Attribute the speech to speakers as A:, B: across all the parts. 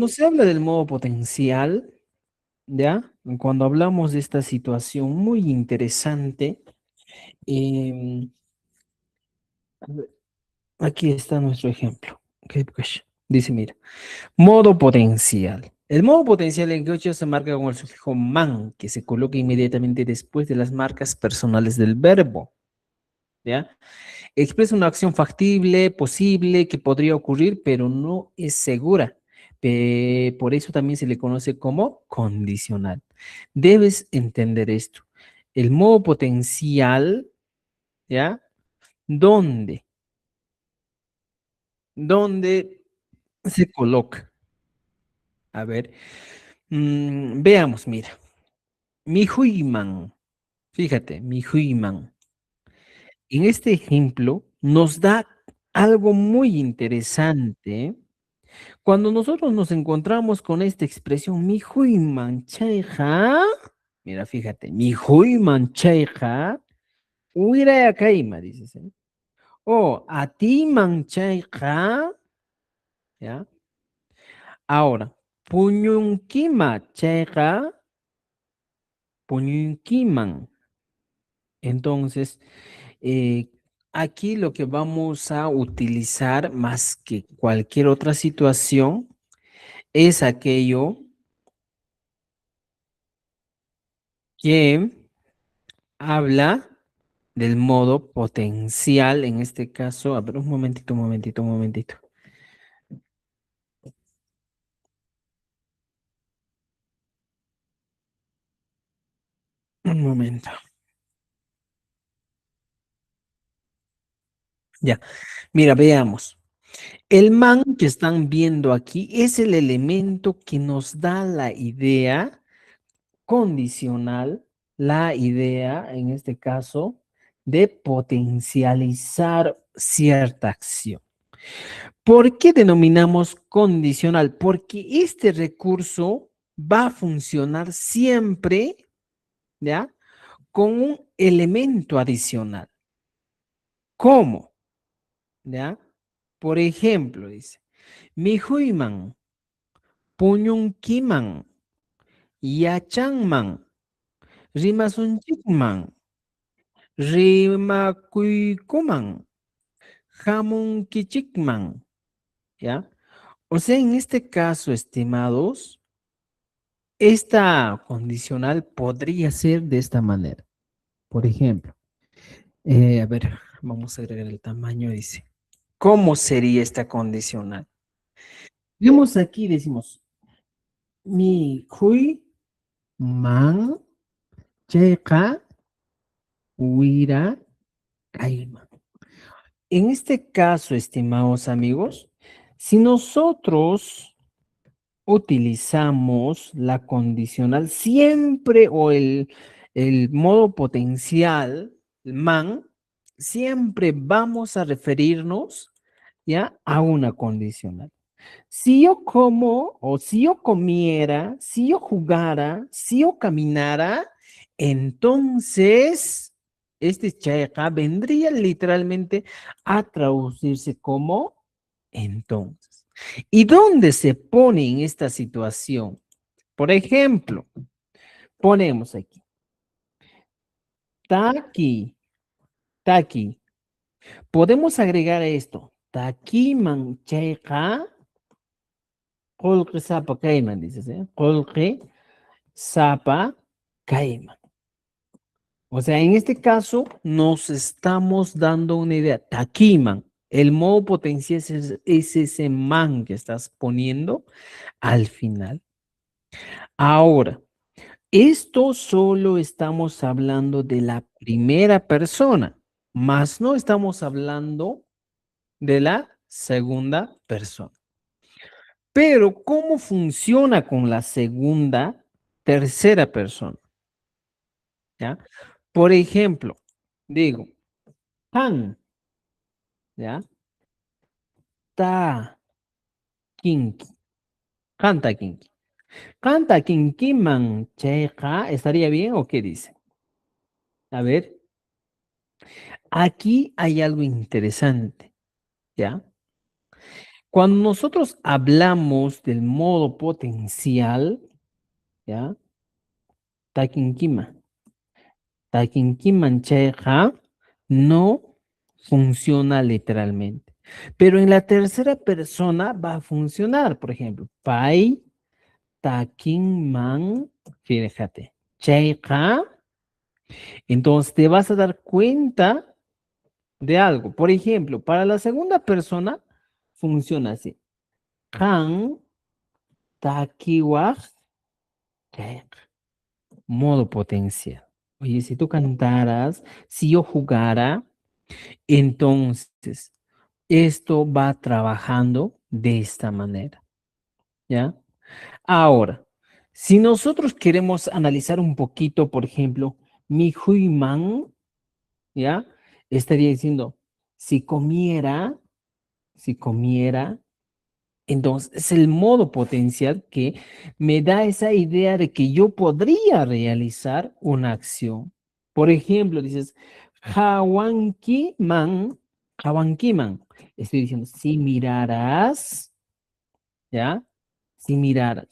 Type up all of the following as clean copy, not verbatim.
A: No se habla del modo potencial, ¿ya? Cuando hablamos de esta situación muy interesante, em, aquí está nuestro ejemplo. Ok, pues, dice, mira, modo potencial. El modo potencial en Gocho se marca con el sufijo man, que se coloca inmediatamente después de las marcas personales del verbo, ¿ya? Expresa una acción factible, posible, que podría ocurrir, pero no es segura. Por eso también se le conoce como condicional. Debes entender esto. El modo potencial, ¿ya? ¿Dónde? ¿Dónde se coloca? A ver, veamos, mira. Mi huiman, fíjate, mi huiman. En este ejemplo nos da algo muy interesante. Cuando nosotros nos encontramos con esta expresión, mi hui mancheja, mira, fíjate, mi hui mancheja, uira kaima, dices, ¿eh? O a ti mancheja, ¿ya? Ahora, puñunkima cheja, puñunkiman. Entonces, eh, aquí lo que vamos a utilizar más que cualquier otra situación es aquello que habla del modo potencial, en este caso, a ver, un momentito, un momentito, un momentito, un momento. Ya, mira, veamos. El man que están viendo aquí es el elemento que nos da la idea condicional, la idea, en este caso, de potencializar cierta acción. ¿Por qué denominamos condicional? Porque este recurso va a funcionar siempre, ¿ya? Con un elemento adicional. ¿Cómo? ¿Ya? Por ejemplo, dice, Mihuiman, Puñunkiman, Yachangman, Rimasunchikman, Rimakuikuman, Hamunkichikman, ¿ya? O sea, en este caso, estimados, esta condicional podría ser de esta manera. Por ejemplo, a ver, vamos a agregar el tamaño, dice. ¿Cómo sería esta condicional? Vemos aquí, decimos, mi hui man checa huira kaima. En este caso, estimados amigos, si nosotros utilizamos la condicional siempre o el modo potencial, el man, siempre vamos a referirnos ya a una condicional. Si yo como o si yo comiera, si yo jugara, si yo caminara, entonces este chayaka vendría literalmente a traducirse como entonces. ¿Y dónde se pone en esta situación? Por ejemplo, ponemos aquí, taki, taki. Podemos agregar esto, taki mancheja, kolke sapa kaiman, dices, ¿eh? Kolke sapa kaiman. O sea, en este caso nos estamos dando una idea. Takiman, el modo potencial es ese man que estás poniendo al final. Ahora, esto solo estamos hablando de la primera persona, más no estamos hablando de la segunda persona. Pero, ¿cómo funciona con la segunda, tercera persona? ¿Ya? Por ejemplo, digo, tan, ¿ya? Ta, kinki, canta kinki. Canta kinki mancheja, ¿estaría bien o qué dice? A ver, aquí hay algo interesante, ¿ya? Cuando nosotros hablamos del modo potencial, ¿ya? Takinkima. Takinkiman chayqa no funciona literalmente. Pero en la tercera persona va a funcionar. Por ejemplo, pai, takinman, fíjate, chayqa. Entonces te vas a dar cuenta de algo. Por ejemplo, para la segunda persona funciona así. Han, takiwaj, chayqa. Modo potencial. Oye, si tú cantaras, si yo jugara, entonces esto va trabajando de esta manera, ¿ya? Ahora, si nosotros queremos analizar un poquito, por ejemplo, mi huiman, ¿ya? Estaría diciendo, si comiera, si comiera, entonces es el modo potencial que me da esa idea de que yo podría realizar una acción. Por ejemplo, dices, Hawankiman, Hawankiman. Estoy diciendo, si miraras, ¿ya? Si miraras.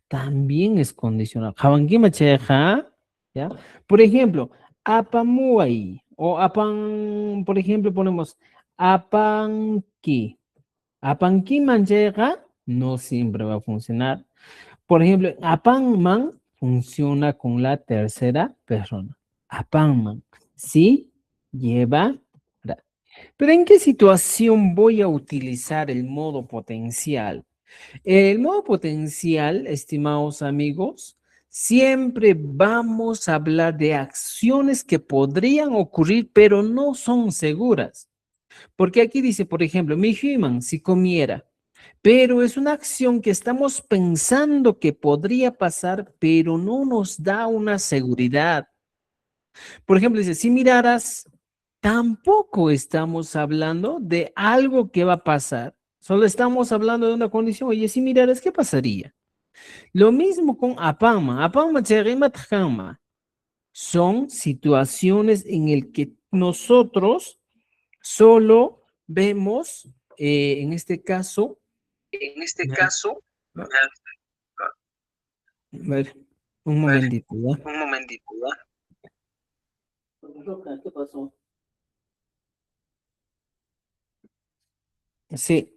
A: También es condicional. Hawankiman cheja, ¿ya? Por ejemplo, apamuay o apan, por ejemplo, ponemos apanki. Apankiman llega, no siempre va a funcionar. Por ejemplo, apanman funciona con la tercera persona. Apanman, sí, lleva. Pero ¿en qué situación voy a utilizar el modo potencial? El modo potencial, estimados amigos, siempre vamos a hablar de acciones que podrían ocurrir, pero no son seguras. Porque aquí dice, por ejemplo, mi human, si comiera, pero es una acción que estamos pensando que podría pasar, pero no nos da una seguridad. Por ejemplo, dice, si miraras, tampoco estamos hablando de algo que va a pasar. Solo estamos hablando de una condición. Oye, si miraras, ¿qué pasaría? Lo mismo con apama. Apama cherima tjama. Son situaciones en el que nosotros solo vemos, en este caso,
B: En este
A: ya,
B: caso,
A: a ver, un
B: a ver,
A: momentito, ¿ya?
B: un momentito, ¿ya?
A: Roca, ¿qué pasó? Sí,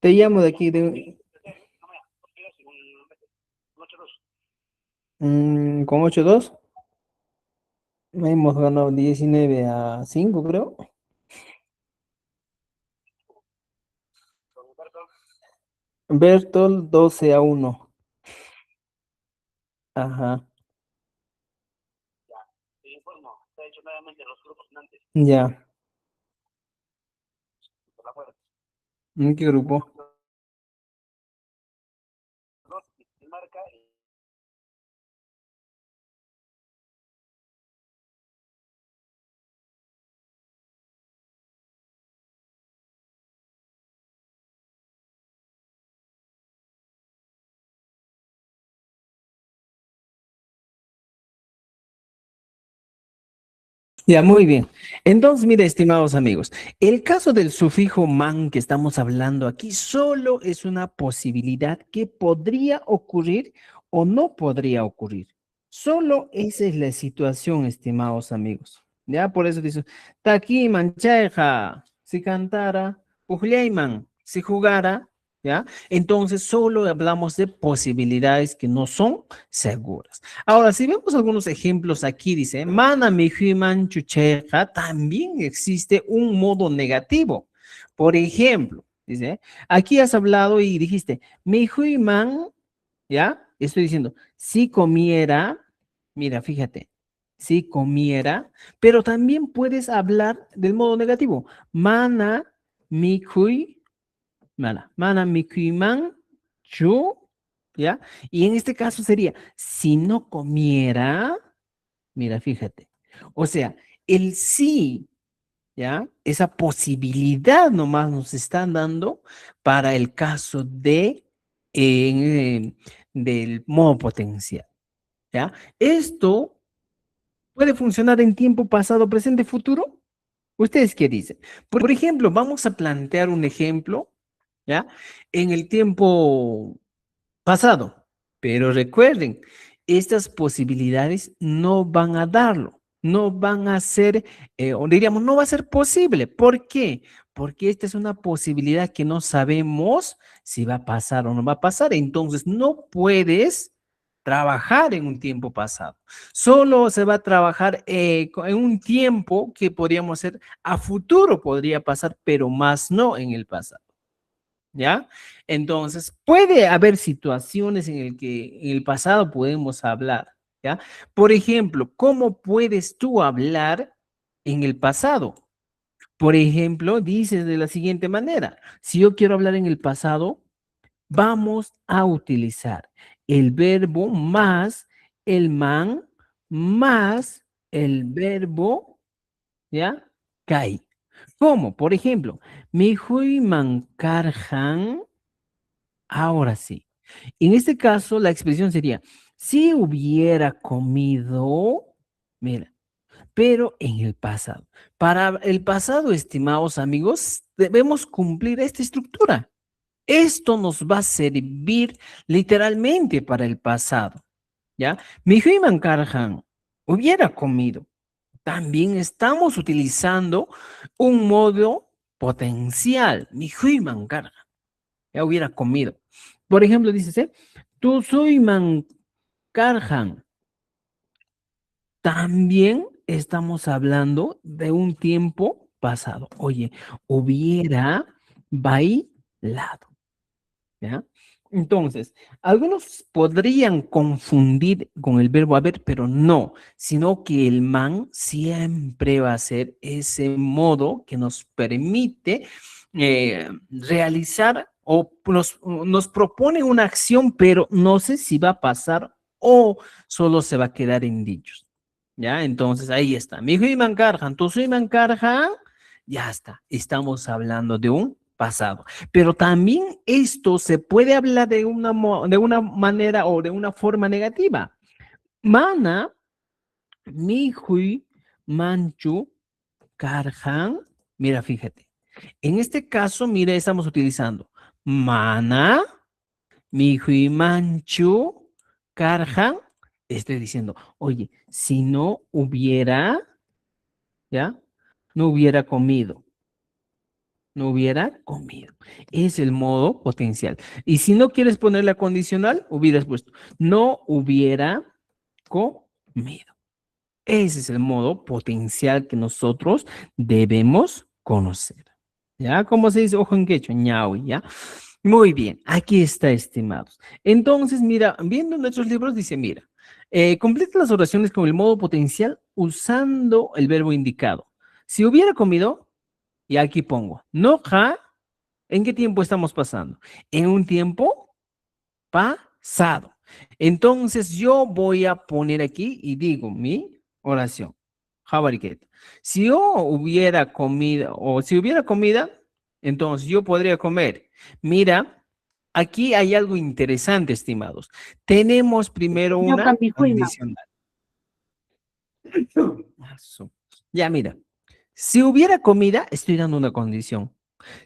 A: te llamo de aquí de con 8-2. Hemos ganado 19-5, creo. Bertol 12-1. Ajá, ya. ¿En qué grupo? Ya, muy bien. Entonces, mire, estimados amigos, el caso del sufijo man que estamos hablando aquí solo es una posibilidad que podría ocurrir o no podría ocurrir. Solo esa es la situación, estimados amigos. Ya, por eso dice, Taki mancheja, si cantara, Pujlayman, si jugara, ¿ya? Entonces solo hablamos de posibilidades que no son seguras. Ahora, si vemos algunos ejemplos aquí, dice, mana mi human chucheja, también existe un modo negativo. Por ejemplo, dice, aquí has hablado y dijiste, mi human, ¿ya? Estoy diciendo, si comiera, mira, fíjate, si comiera, pero también puedes hablar del modo negativo. Mana mi hui, mana mi human chu, ¿ya? Y en este caso sería, si no comiera, mira, fíjate. O sea, el sí, ¿ya? Esa posibilidad nomás nos están dando para el caso de, del modo potencial, ¿ya? Esto puede funcionar en tiempo pasado, presente, futuro. ¿Ustedes qué dicen? Por ejemplo, vamos a plantear un ejemplo ¿ya? En el tiempo pasado. Pero recuerden, estas posibilidades no van a darlo, no van a ser, o diríamos, no va a ser posible. ¿Por qué? Porque esta es una posibilidad que no sabemos si va a pasar o no va a pasar. Entonces, no puedes trabajar en un tiempo pasado. Solo se va a trabajar en un tiempo que podríamos ser a futuro, podría pasar, pero más no en el pasado. ¿Ya? Entonces, puede haber situaciones en el que en el pasado podemos hablar, ¿ya? Por ejemplo, ¿cómo puedes tú hablar en el pasado? Por ejemplo, dices de la siguiente manera, si yo quiero hablar en el pasado, vamos a utilizar el verbo más el man más el verbo, ¿ya? Kai. ¿Cómo? Por ejemplo, mi hui mancarjan. Ahora sí. En este caso, la expresión sería, si hubiera comido, mira, pero en el pasado. Para el pasado, estimados amigos, debemos cumplir esta estructura. Esto nos va a servir literalmente para el pasado, ¿ya? Mi Karhan hubiera comido. También estamos utilizando un modo potencial. Mi Karhan ya hubiera comido. Por ejemplo, dices, tú soy mancarjan. También estamos hablando de un tiempo pasado. Oye, hubiera bailado, ¿ya? Entonces, algunos podrían confundir con el verbo haber, pero no, sino que el man siempre va a ser ese modo que nos permite realizar o nos propone una acción, pero no sé si va a pasar o solo se va a quedar en dichos. ¿Ya? Entonces ahí está. Mi hijo Iman Karjan, tu soy Iman Karjan, ya está. Estamos hablando de un pasado. Pero también esto se puede hablar de una manera o de una forma negativa. Mana, mi hui, manchu, karhan. Mira, fíjate. En este caso, mira, estamos utilizando mana, mi hui, manchu, karhan. Estoy diciendo, oye, si no hubiera, ¿ya? No hubiera comido. No hubiera comido. Es el modo potencial. Y si no quieres poner la condicional, hubieras puesto, no hubiera comido. Ese es el modo potencial que nosotros debemos conocer. ¿Ya? ¿Cómo se dice ojo en quechua? Ñaui, ¿ya? Muy bien, aquí está, estimados. Entonces, mira, viendo nuestros libros, dice, mira, completa las oraciones con el modo potencial usando el verbo indicado. Si hubiera comido, y aquí pongo, no ja, ¿en qué tiempo estamos pasando? En un tiempo pasado. Entonces yo voy a poner aquí y digo mi oración. Jabariquet. Si yo hubiera comido o si hubiera comida, entonces yo podría comer. Mira, aquí hay algo interesante, estimados. Tenemos primero una condicional. Ya, mira. Si hubiera comida, estoy dando una condición.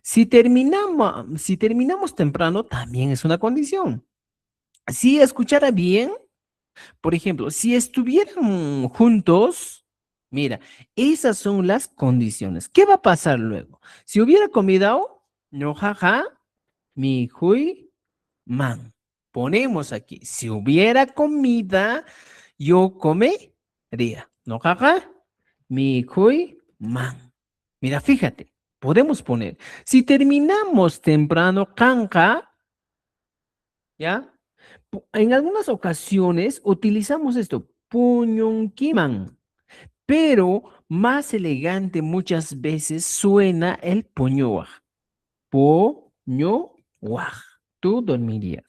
A: Si terminamos temprano, también es una condición. Si escuchara bien, por ejemplo, si estuvieran juntos, mira, esas son las condiciones. ¿Qué va a pasar luego? Si hubiera comido, no jaja, mi hui man. Ponemos aquí, si hubiera comida, yo comería. No jaja, mi hui man. Mira, fíjate, podemos poner, si terminamos temprano, canja, ¿ya? En algunas ocasiones utilizamos esto, puñunquiman, pero más elegante muchas veces suena el poñoaj. Poñoaj. Tú dormirías.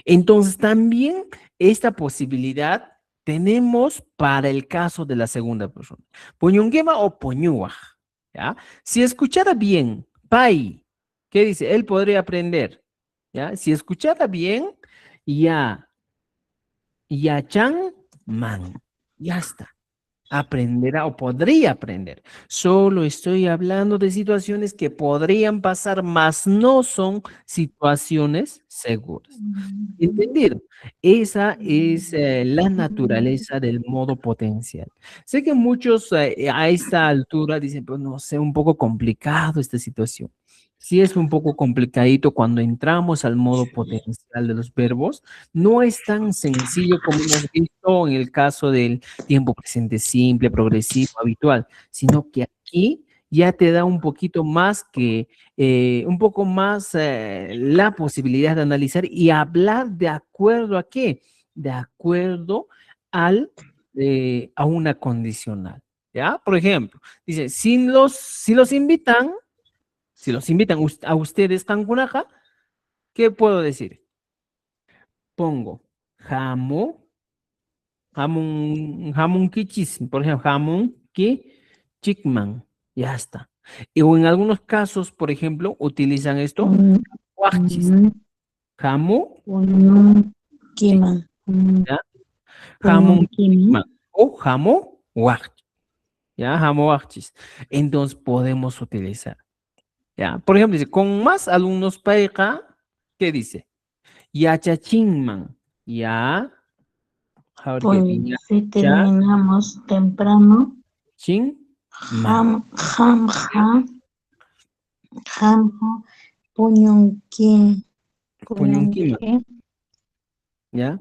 A: Entonces también esta posibilidad tenemos para el caso de la segunda persona. Puñunquema o poñuaj. ¿Ya? Si escuchara bien, pai, ¿qué dice? Él podría aprender. ¿Ya? Si escuchara bien, ya. Yachan man. Ya está. aprenderá o podría aprender. Solo estoy hablando de situaciones que podrían pasar, mas no son situaciones seguras. ¿Entendido? Esa es la naturaleza del modo potencial. Sé que muchos a esta altura dicen, pues no sé, un poco complicado esta situación. Sí es un poco complicadito cuando entramos al modo potencial de los verbos. No es tan sencillo como hemos visto en el caso del tiempo presente simple, progresivo, habitual, sino que aquí ya te da un poquito más que un poco más la posibilidad de analizar y hablar de acuerdo a qué, de acuerdo al, a una condicional, ¿ya? Por ejemplo, dice, si los invitan a ustedes Cancunajá, ¿qué puedo decir? Pongo jamón kichis, por ejemplo, jamón ki chikman, ya está. Y o en algunos casos, por ejemplo, utilizan esto, huachis, jamón, chi,
C: Kiman.
A: ¿ya?
C: Puñón
A: Jamón
C: Kiman.
A: chikman o jamón huachis, ¿ya? Jamón huachis. Entonces podemos utilizar, ¿ya? Por ejemplo, dice, con más alumnos pareja, ¿qué dice? Yachachinman, ya, a ver qué,
C: Pues si terminamos temprano,
A: yachachinman,
C: ham, ham, ham, ham, puñón puñón
A: puñunquiman, ¿ya?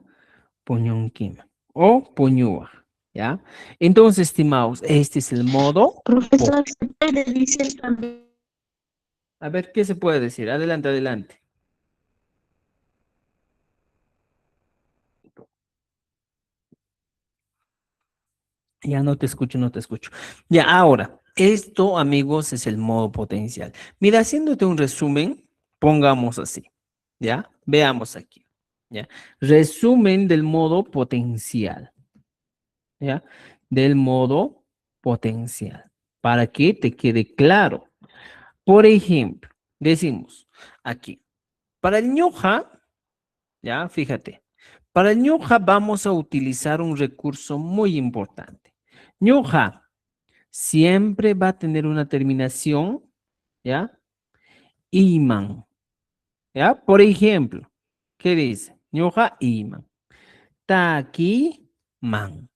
A: Puñunquiman o puñúa, ¿ya? Entonces, estimados, este es el modo.
C: Profesor, ¿se puede decir también?
A: A ver, ¿qué se puede decir? Adelante, adelante. Ya no te escucho, no te escucho. Ya, ahora, esto, amigos, es el modo potencial. Mira, haciéndote un resumen, pongamos así, ¿ya? Veamos aquí, ¿ya? Resumen del modo potencial, ¿ya? Del modo potencial, para que te quede claro. Por ejemplo, decimos aquí, para el ñoja, ¿ya? Fíjate, para el ñoja vamos a utilizar un recurso muy importante. ñoja siempre va a tener una terminación, ¿ya? Iman, ¿ya? Por ejemplo, ¿qué dice? ñoja iman. Taki man,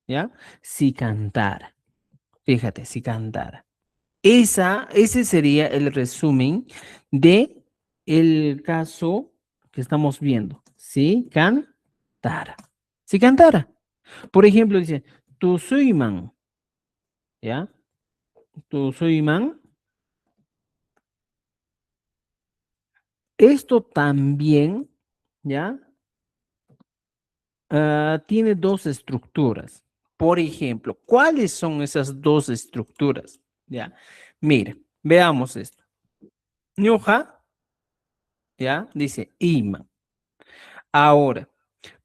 A: ¿ya? Si cantara. Fíjate, si cantara. Ese sería el resumen de el caso que estamos viendo. Si cantara. Si cantara. Por ejemplo, dice, tu soy man, ¿ya? Tu soy man. Esto también, ¿ya? Tiene dos estructuras. Por ejemplo, ¿cuáles son esas dos estructuras? ¿Ya? Mira, veamos esto. Ñuja, ¿ya? Dice ima. Ahora,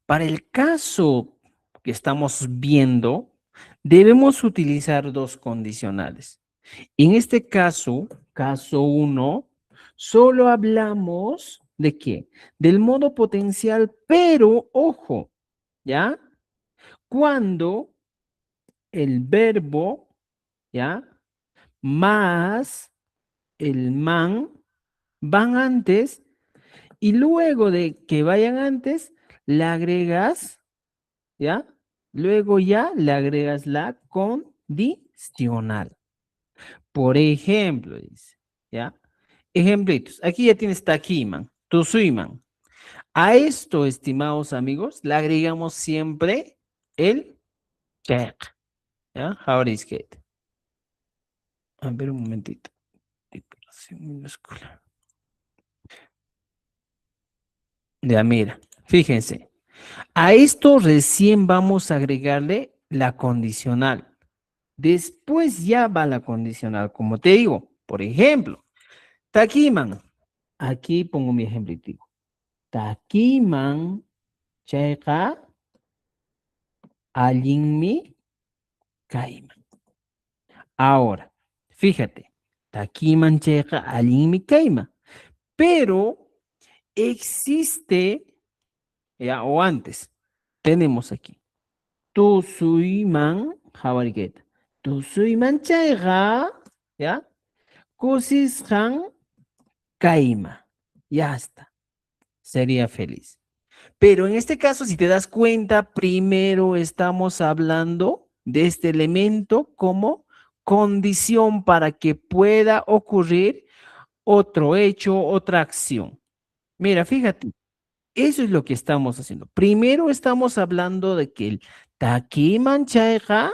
A: para el caso que estamos viendo, debemos utilizar dos condicionales. En este caso, caso uno, solo hablamos de qué? Del modo potencial, pero ojo, ¿ya? Cuando el verbo, ¿ya? Más el man van antes y luego de que vayan antes, le agregas, ¿ya? Luego ya le agregas la condicional. Por ejemplo, dice, ¿ya? Ejemplitos. Aquí ya tienes taquiman, tusuiman. A esto, estimados amigos, le agregamos siempre el check, ¿ya? Ahora es que. A ver un momentito. Tipulación minúscula. Ya, mira, fíjense. A esto recién vamos a agregarle la condicional. Después ya va la condicional, como te digo. Por ejemplo, taquiman. Aquí pongo mi ejemplo. Takiman chayqa allinmi kayman. Ahora, fíjate, takiman chayqa allinmi kayman. Pero existe, ya, o antes, tenemos aquí. tu suyman, jabarigueta. Tu suyman chayga, ¿ya? Kusishan kaima. Ya está. Sería feliz. Pero en este caso, si te das cuenta, primero estamos hablando de este elemento como condición para que pueda ocurrir otro hecho, otra acción. Mira, fíjate, eso es lo que estamos haciendo. Primero estamos hablando de que el takimanchaiga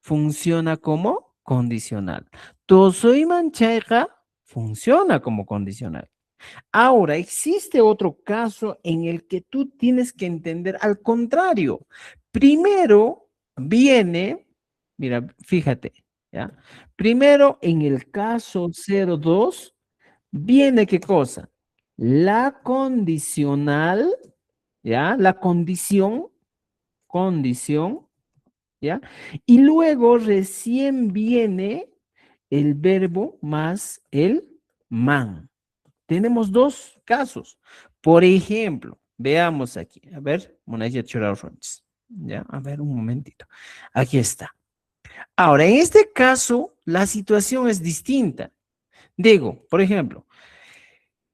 A: funciona como condicional. Tosoy manchaiga funciona como condicional. Ahora, existe otro caso en el que tú tienes que entender al contrario. Primero viene, mira, fíjate, ¿ya? Primero en el caso 02 viene ¿qué cosa? La condicional, ¿ya? La condición, ¿ya? Y luego recién viene el verbo más el man. Tenemos dos casos. Por ejemplo, veamos aquí. A ver, Monaya Chorauronchis. Ya, a ver, un momentito. Aquí está. Ahora, en este caso, la situación es distinta. Digo, por ejemplo,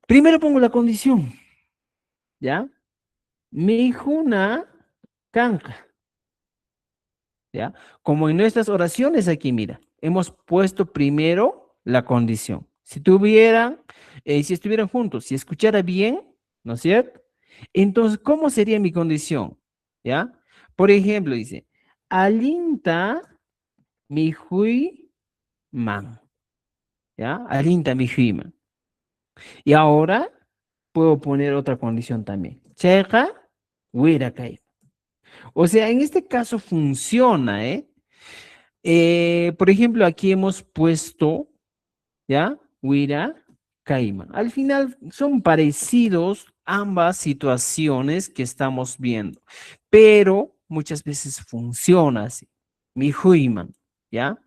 A: primero pongo la condición. ¿Ya? Mi juna canja. ¿Ya? Como en nuestras oraciones aquí, mira, hemos puesto primero la condición. Si tuvieran, si estuvieran juntos, si escuchara bien, ¿no es cierto? Entonces, ¿cómo sería mi condición? ¿Ya? Por ejemplo, dice, alinta mi hui man. ¿Ya? Alinta mi hui man. Y ahora puedo poner otra condición también. Checa, huira kai. O sea, en este caso funciona, ¿eh? Por ejemplo, aquí hemos puesto, ¿ya? Huira, Caima. Al final son parecidos ambas situaciones que estamos viendo, pero muchas veces funciona así. Mi huiman, ¿ya?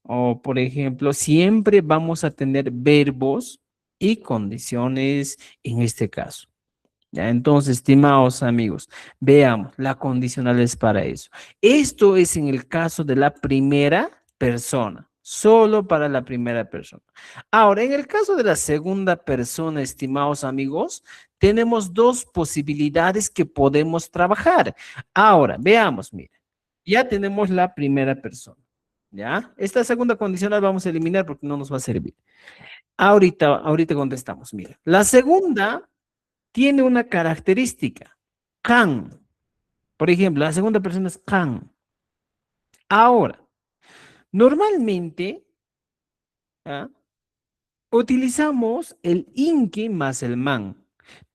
A: O, por ejemplo, siempre vamos a tener verbos y condiciones en este caso. ¿Ya? Entonces, estimados amigos, veamos, la condicional es para eso. Esto es en el caso de la primera persona, solo para la primera persona. Ahora, en el caso de la segunda persona, estimados amigos, tenemos dos posibilidades que podemos trabajar. Ahora, veamos, mira, ya tenemos la primera persona, ¿ya? Esta segunda condicional vamos a eliminar porque no nos va a servir. Ahorita contestamos, mira. La segunda tiene una característica, can. Por ejemplo, la segunda persona es can. Ahora, normalmente ¿ah? Utilizamos el inki más el man,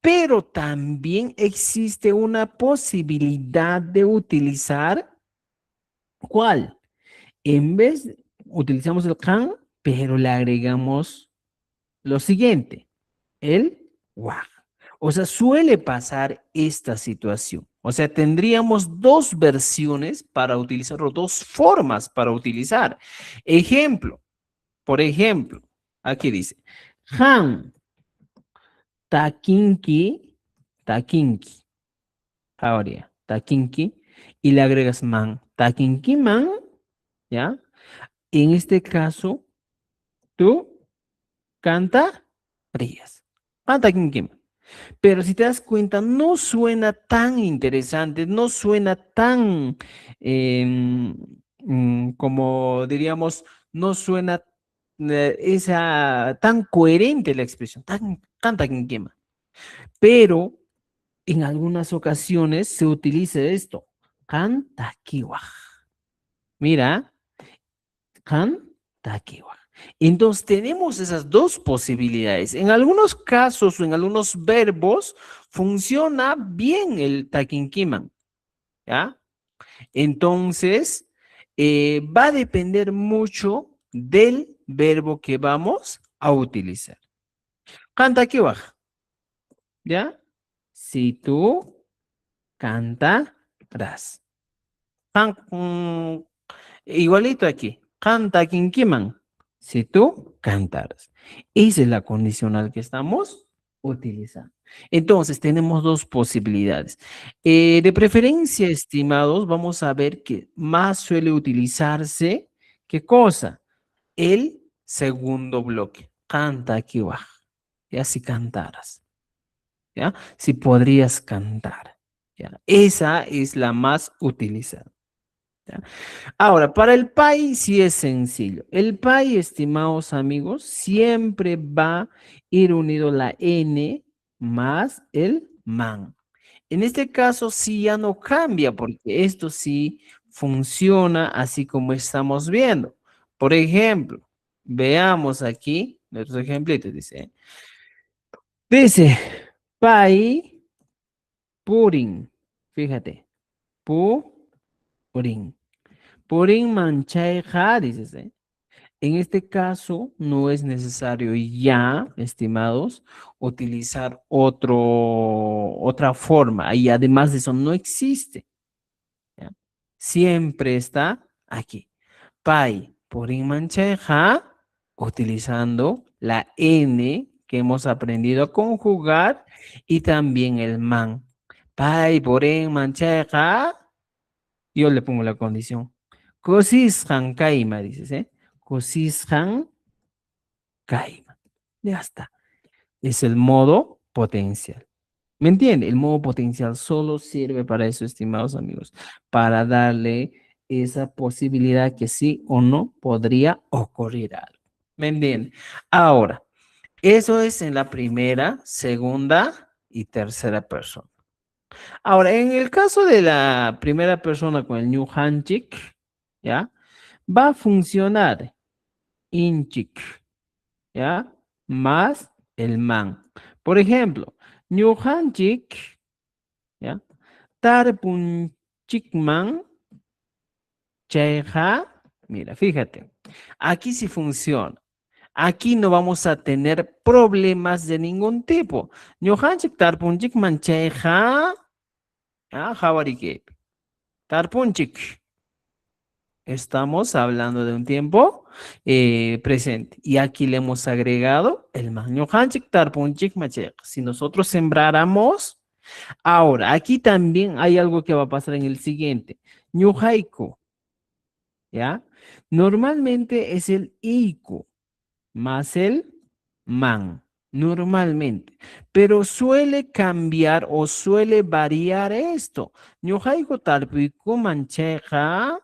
A: pero también existe una posibilidad de utilizar, ¿cuál? En vez, utilizamos el can, pero le agregamos lo siguiente, el waj. O sea, suele pasar esta situación. O sea, tendríamos dos versiones para utilizarlo, dos formas para utilizar. Ejemplo, por ejemplo, aquí dice, Han, takinki, takinki. Ahora, takinki, y le agregas man, takinki man, ¿ya? En este caso, tú cantarías. Man, takinki man. Pero si te das cuenta, no suena tan interesante, no suena tan, como diríamos, no suena esa, tan coherente la expresión, tan, tanta quinquema. Pero en algunas ocasiones se utiliza esto, cantakiwa. Mira, cantakiwa. Entonces tenemos esas dos posibilidades. En algunos casos o en algunos verbos funciona bien el takinkiman, ¿ya? Entonces va a depender mucho del verbo que vamos a utilizar. Cantakiwa, ¿ya? Si tú cantarás. Igualito aquí. Canta quien quieman. Si tú cantaras. Esa es la condicional que estamos utilizar. Entonces, tenemos dos posibilidades. De preferencia, estimados, vamos a ver que más suele utilizarse, ¿qué cosa? El segundo bloque. Canta aquí abajo. Ya si cantaras. ¿Ya? Si podrías cantar. ¿Ya? Esa es la más utilizada. ¿Ya? Ahora, para el PAI sí es sencillo. El PAI, estimados amigos, siempre va a ir unido la N más el man. En este caso sí ya no cambia porque esto sí funciona así como estamos viendo. Por ejemplo, veamos aquí nuestros ejemplitos. Dice, PAI puring. Fíjate, puring. Puring mancheja, dices, ¿eh? En este caso, no es necesario ya, estimados, utilizar otra forma. Y además de eso, no existe. ¿Ya? Siempre está aquí. Pai por mancheja, utilizando la N que hemos aprendido a conjugar y también el man. Pai por mancheja, yo le pongo la condición. Cosisjan kaima, dices, ¿eh? Cosisjan kaima. Ya está. Es el modo potencial. ¿Me entiende? El modo potencial solo sirve para eso, estimados amigos, para darle esa posibilidad que sí o no podría ocurrir algo. ¿Me entiende? Ahora, eso es en la primera, segunda y tercera persona. Ahora, en el caso de la primera persona con el new handshake, ¿ya? Va a funcionar inchik, ¿ya? Más el man. Por ejemplo, new handshake, ¿ya? Tarpun chikman, cheja. Mira, fíjate. Aquí sí funciona. Aquí no vamos a tener problemas de ningún tipo. New handshake tarpun chikman, cheja. Javarike. Tarpun chik. Estamos hablando de un tiempo presente. Y aquí le hemos agregado el magno hanchik tarpunchik machek. Si nosotros sembráramos, ahora, aquí también hay algo que va a pasar en el siguiente. Ñuhaiku, ¿ya? Normalmente es el iku más el man. Normalmente. Pero suele cambiar o suele variar esto. Ñuhaiku tarpuiku mancheja.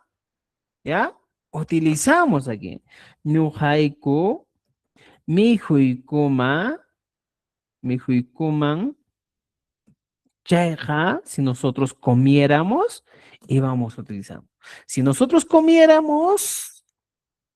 A: ¿Ya? Utilizamos aquí. Nuhaiku, mihuikuma, mihuikuman, cheja, si nosotros comiéramos, íbamos a utilizar. Si nosotros comiéramos,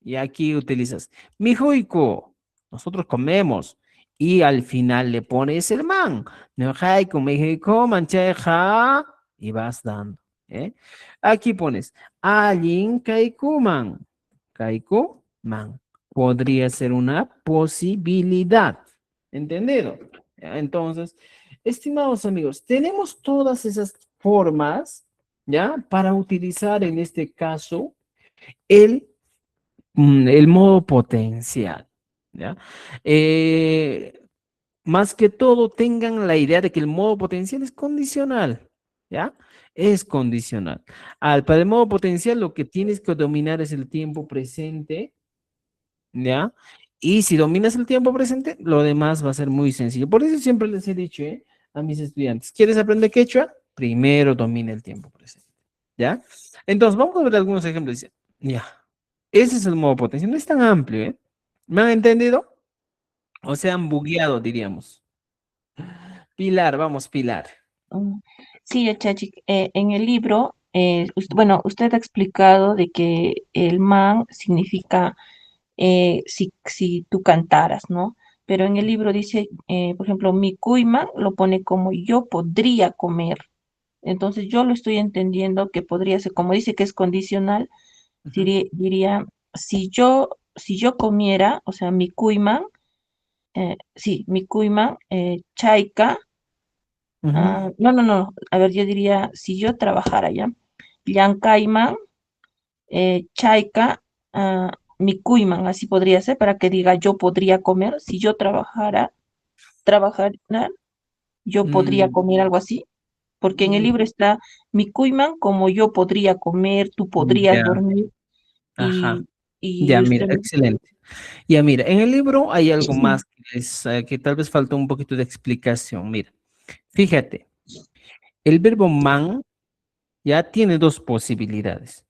A: y aquí utilizas, mihuiku, nosotros comemos, y al final le pones el man. Nuhaiku, mihuikuman, cheja, y vas dando. ¿Eh? Aquí pones Alin Kaikuman. Kaikuman. Podría ser una posibilidad. ¿Entendido? ¿Ya? Entonces, estimados amigos, tenemos todas esas formas, ¿ya? Para utilizar en este caso el, el modo potencial, ¿ya? Más que todo tengan la idea de que el modo potencial es condicional, ¿ya? Es condicional. Para el modo potencial lo que tienes que dominar es el tiempo presente, ¿ya? Y si dominas el tiempo presente, lo demás va a ser muy sencillo. Por eso siempre les he dicho, a mis estudiantes, ¿quieres aprender quechua? Primero domina el tiempo presente, ¿ya? Entonces, vamos a ver algunos ejemplos. Ya, ese es el modo potencial. No es tan amplio, ¿eh? ¿Me han entendido? O se han bugueado, diríamos. Pilar, vamos, Pilar.
D: Mm, Sí, Chachi, en el libro, bueno, usted ha explicado de que el man significa si tú cantaras, ¿no? Pero en el libro dice, por ejemplo, mi cuiman lo pone como yo podría comer. Entonces yo lo estoy entendiendo que podría ser, como dice que es condicional,
A: Ujú,
D: diría, si yo comiera, o sea, mi cuiman, sí, mi cuiman, chaika.
A: ujú.
D: No. A ver, yo diría, si yo trabajara ya, Llankaiman, Chaika, Mikuiman, así podría ser, para que diga yo podría comer si yo trabajara. trabajar, ¿no? Yo podría
A: Mm,
D: comer algo así, porque en el libro está mi cuiman como yo podría comer, tú podrías
A: ya,
D: dormir
A: ajá.
D: y
A: Ya, mira,
D: usted me dice,
A: excelente. Ya, mira, en el libro hay algo más que tal vez falta un poquito de explicación. Mira, fíjate, el verbo man ya tiene dos posibilidades,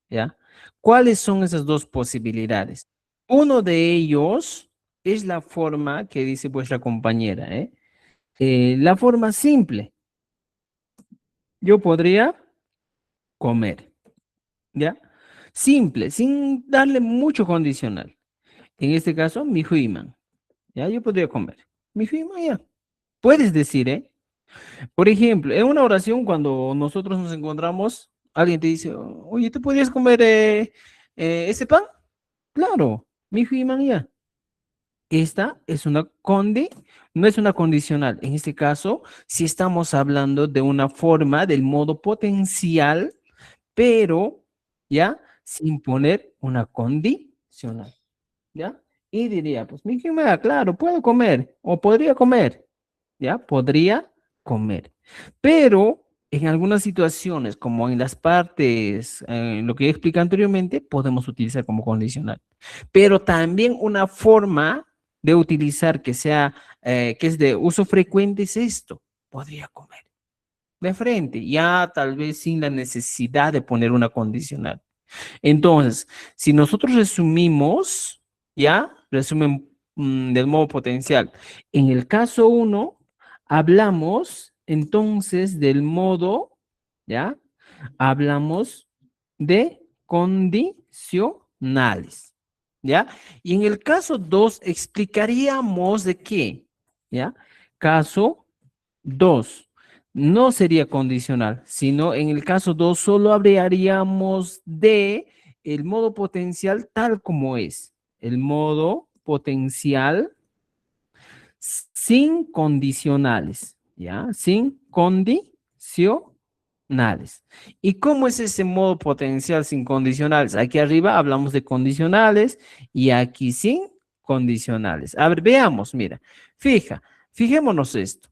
A: ¿ya? ¿Cuáles son esas dos posibilidades? Uno de ellos es la forma que dice vuestra compañera, ¿eh? La forma simple. Yo podría comer, ¿ya? Simple, sin darle mucho condicional. En este caso, mi huiman, ¿ya? Yo podría comer. Mi huiman, ya. Puedes decir, ¿eh? Por ejemplo, en una oración, cuando nosotros nos encontramos, alguien te dice, oye, ¿tú podrías comer ese pan? Claro, mi huiman, ya. Esta es una no es una condicional. En este caso, si estamos hablando de una forma del modo potencial, pero ya sin poner una condicional, ¿ya? Y diría, pues mi quimera, claro, puedo comer o podría comer, ¿ya? Podría comer. Pero en algunas situaciones, como en las partes, en lo que expliqué anteriormente, podemos utilizar como condicional. Pero también una forma de utilizar que sea, que es de uso frecuente es esto, podría comer. De frente, ya tal vez sin la necesidad de poner una condicional. Entonces, si nosotros resumimos, ¿ya? Resumen del modo potencial. En el caso uno, hablamos entonces del modo, ¿ya? Hablamos de condicionales, ¿ya? Y en el caso 2 explicaríamos de qué, ¿ya? Caso 2 no sería condicional, sino en el caso 2 solo hablaríamos de el modo potencial tal como es. El modo potencial sin condicionales, ¿ya? Sin condicionales. ¿Y cómo es ese modo potencial sin condicionales? Aquí arriba hablamos de condicionales y aquí sin condicionales. A ver, veamos, mira. Fijémonos esto.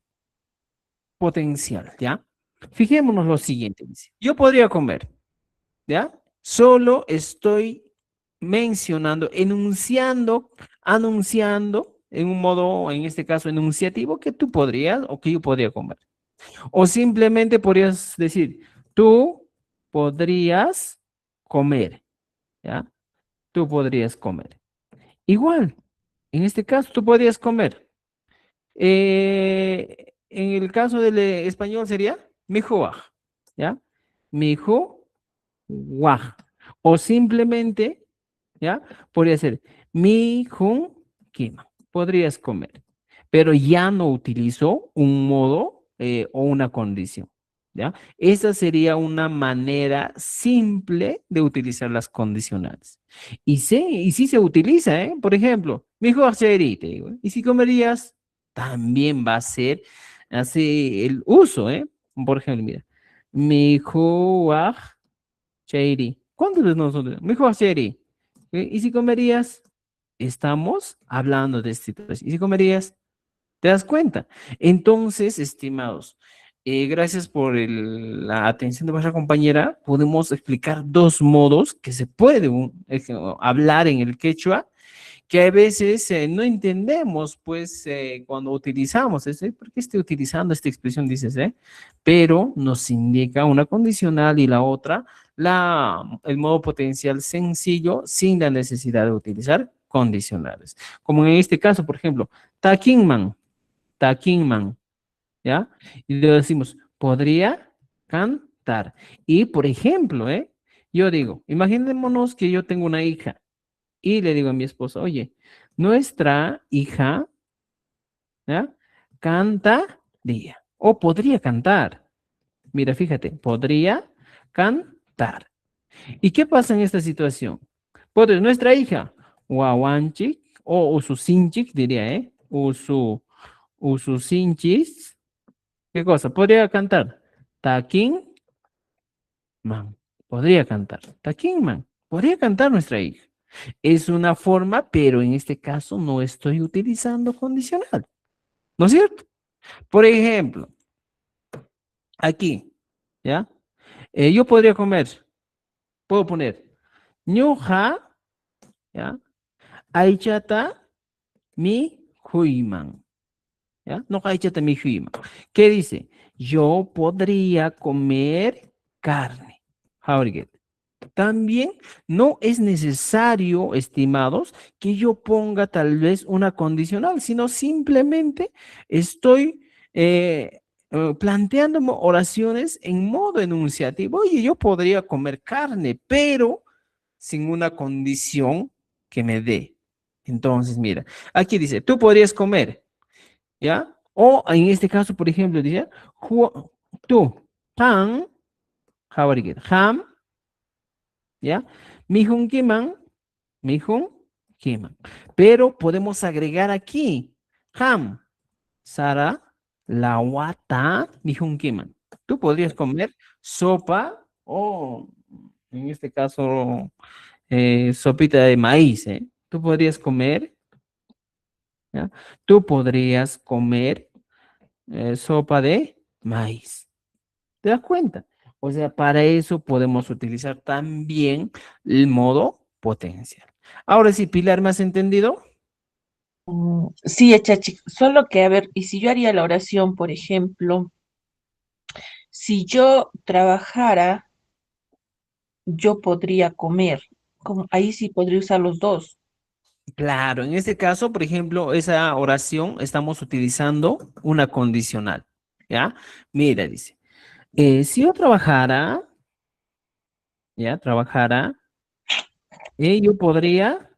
A: Potencial, ¿ya? Fijémonos lo siguiente, dice. Yo podría comer, ¿ya? Solo estoy mencionando, anunciando en un modo, en este caso, enunciativo, que tú podrías o que yo podría comer. O simplemente podrías decir, tú podrías comer, ¿ya? Tú podrías comer. Igual, en este caso, tú podrías comer. En el caso del español sería mijuaj, ¿ya? Mijuaj. O simplemente, ¿ya? Podría ser mijun kima. Podrías comer. Pero ya no utilizo un modo o una condición, ¿ya? Esa sería una manera simple de utilizar las condicionales. Y sí se utiliza, ¿eh? Por ejemplo, mijuaj serí, te digo. Y si comerías también va a ser así el uso, ¿eh? Por ejemplo, mira, mijuaj Cheiri. ¿Cuántas veces nosotros? Mijuaj Cheiri. ¿Y si comerías? Estamos hablando de esta situación. ¿Y si comerías? ¿Te das cuenta? Entonces, estimados, gracias por la atención de vuestra compañera. Podemos explicar dos modos que se puede hablar en el quechua que a veces no entendemos, pues, cuando utilizamos, ¿por qué estoy utilizando esta expresión? Dices, ¿eh? Pero nos indica una condicional y la otra, el modo potencial sencillo sin la necesidad de utilizar condicionales. Como en este caso, por ejemplo, takinman, takinman, ¿ya? Y le decimos, podría cantar. Y, por ejemplo, yo digo, imaginémonos que yo tengo una hija y le digo a mi esposa, oye, nuestra hija, ¿ya? Cantaría o podría cantar. Mira, fíjate, podría cantar. ¿Y qué pasa en esta situación? Pues nuestra hija, Wawanchik o Ususinchik, diría, Ususinchis, ¿qué cosa? Podría cantar. Takin Man. Podría cantar. Takin Man. Podría cantar nuestra hija. Es una forma, pero en este caso no estoy utilizando condicional. ¿No es cierto? Por ejemplo, aquí, ¿ya? Yo podría comer, puedo poner, ñuja, ¿ya? Aichata mi huiman, ¿ya? No aichata mi huiman. ¿Qué dice? Yo podría comer carne. How to get? También no es necesario, estimados, que yo ponga tal vez una condicional, sino simplemente estoy planteando oraciones en modo enunciativo. Oye, yo podría comer carne, pero sin una condición que me dé. Entonces, mira, aquí dice, tú podrías comer, ¿ya? O en este caso, por ejemplo, dice, tú, pan, how do you get? Ham, ¿ya? Mihun kiman, mihun kiman. Pero podemos agregar aquí, ham, sara, lawata, mihun kiman. Tú podrías comer sopa o, en este caso, sopita de maíz, ¿eh? Tú podrías comer, ¿ya? Tú podrías comer sopa de maíz. ¿Te das cuenta? O sea, para eso podemos utilizar también el modo potencial. Ahora sí, Pilar, ¿me has entendido?
D: Sí, Chachi, solo que, a ver, y si yo haría la oración, por ejemplo, si yo trabajara, yo podría comer. Ahí sí podría usar los dos.
A: Claro, en este caso, por ejemplo, esa oración estamos utilizando una condicional, ¿ya? Mira, dice, si yo trabajara, ¿ya? Trabajara, yo podría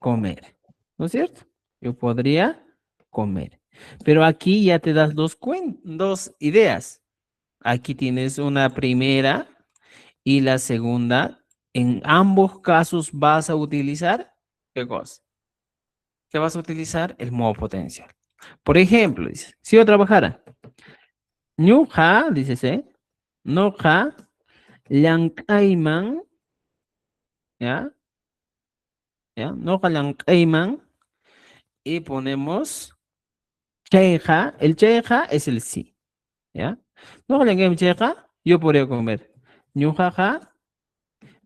A: comer, ¿no es cierto? Yo podría comer. Pero aquí ya te das dos ideas. Aquí tienes una primera y la segunda. En ambos casos vas a utilizar, ¿qué cosa? Que vas a utilizar el modo potencial. Por ejemplo, dice, si yo trabajara, ñuja, dices, noja, llankayman, ¿ya? ¿Ya? Noja llankayman, y ponemos cheja, el cheja es el sí, ¿ya? Noja llankayman cheja, yo podría comer, ñujaja,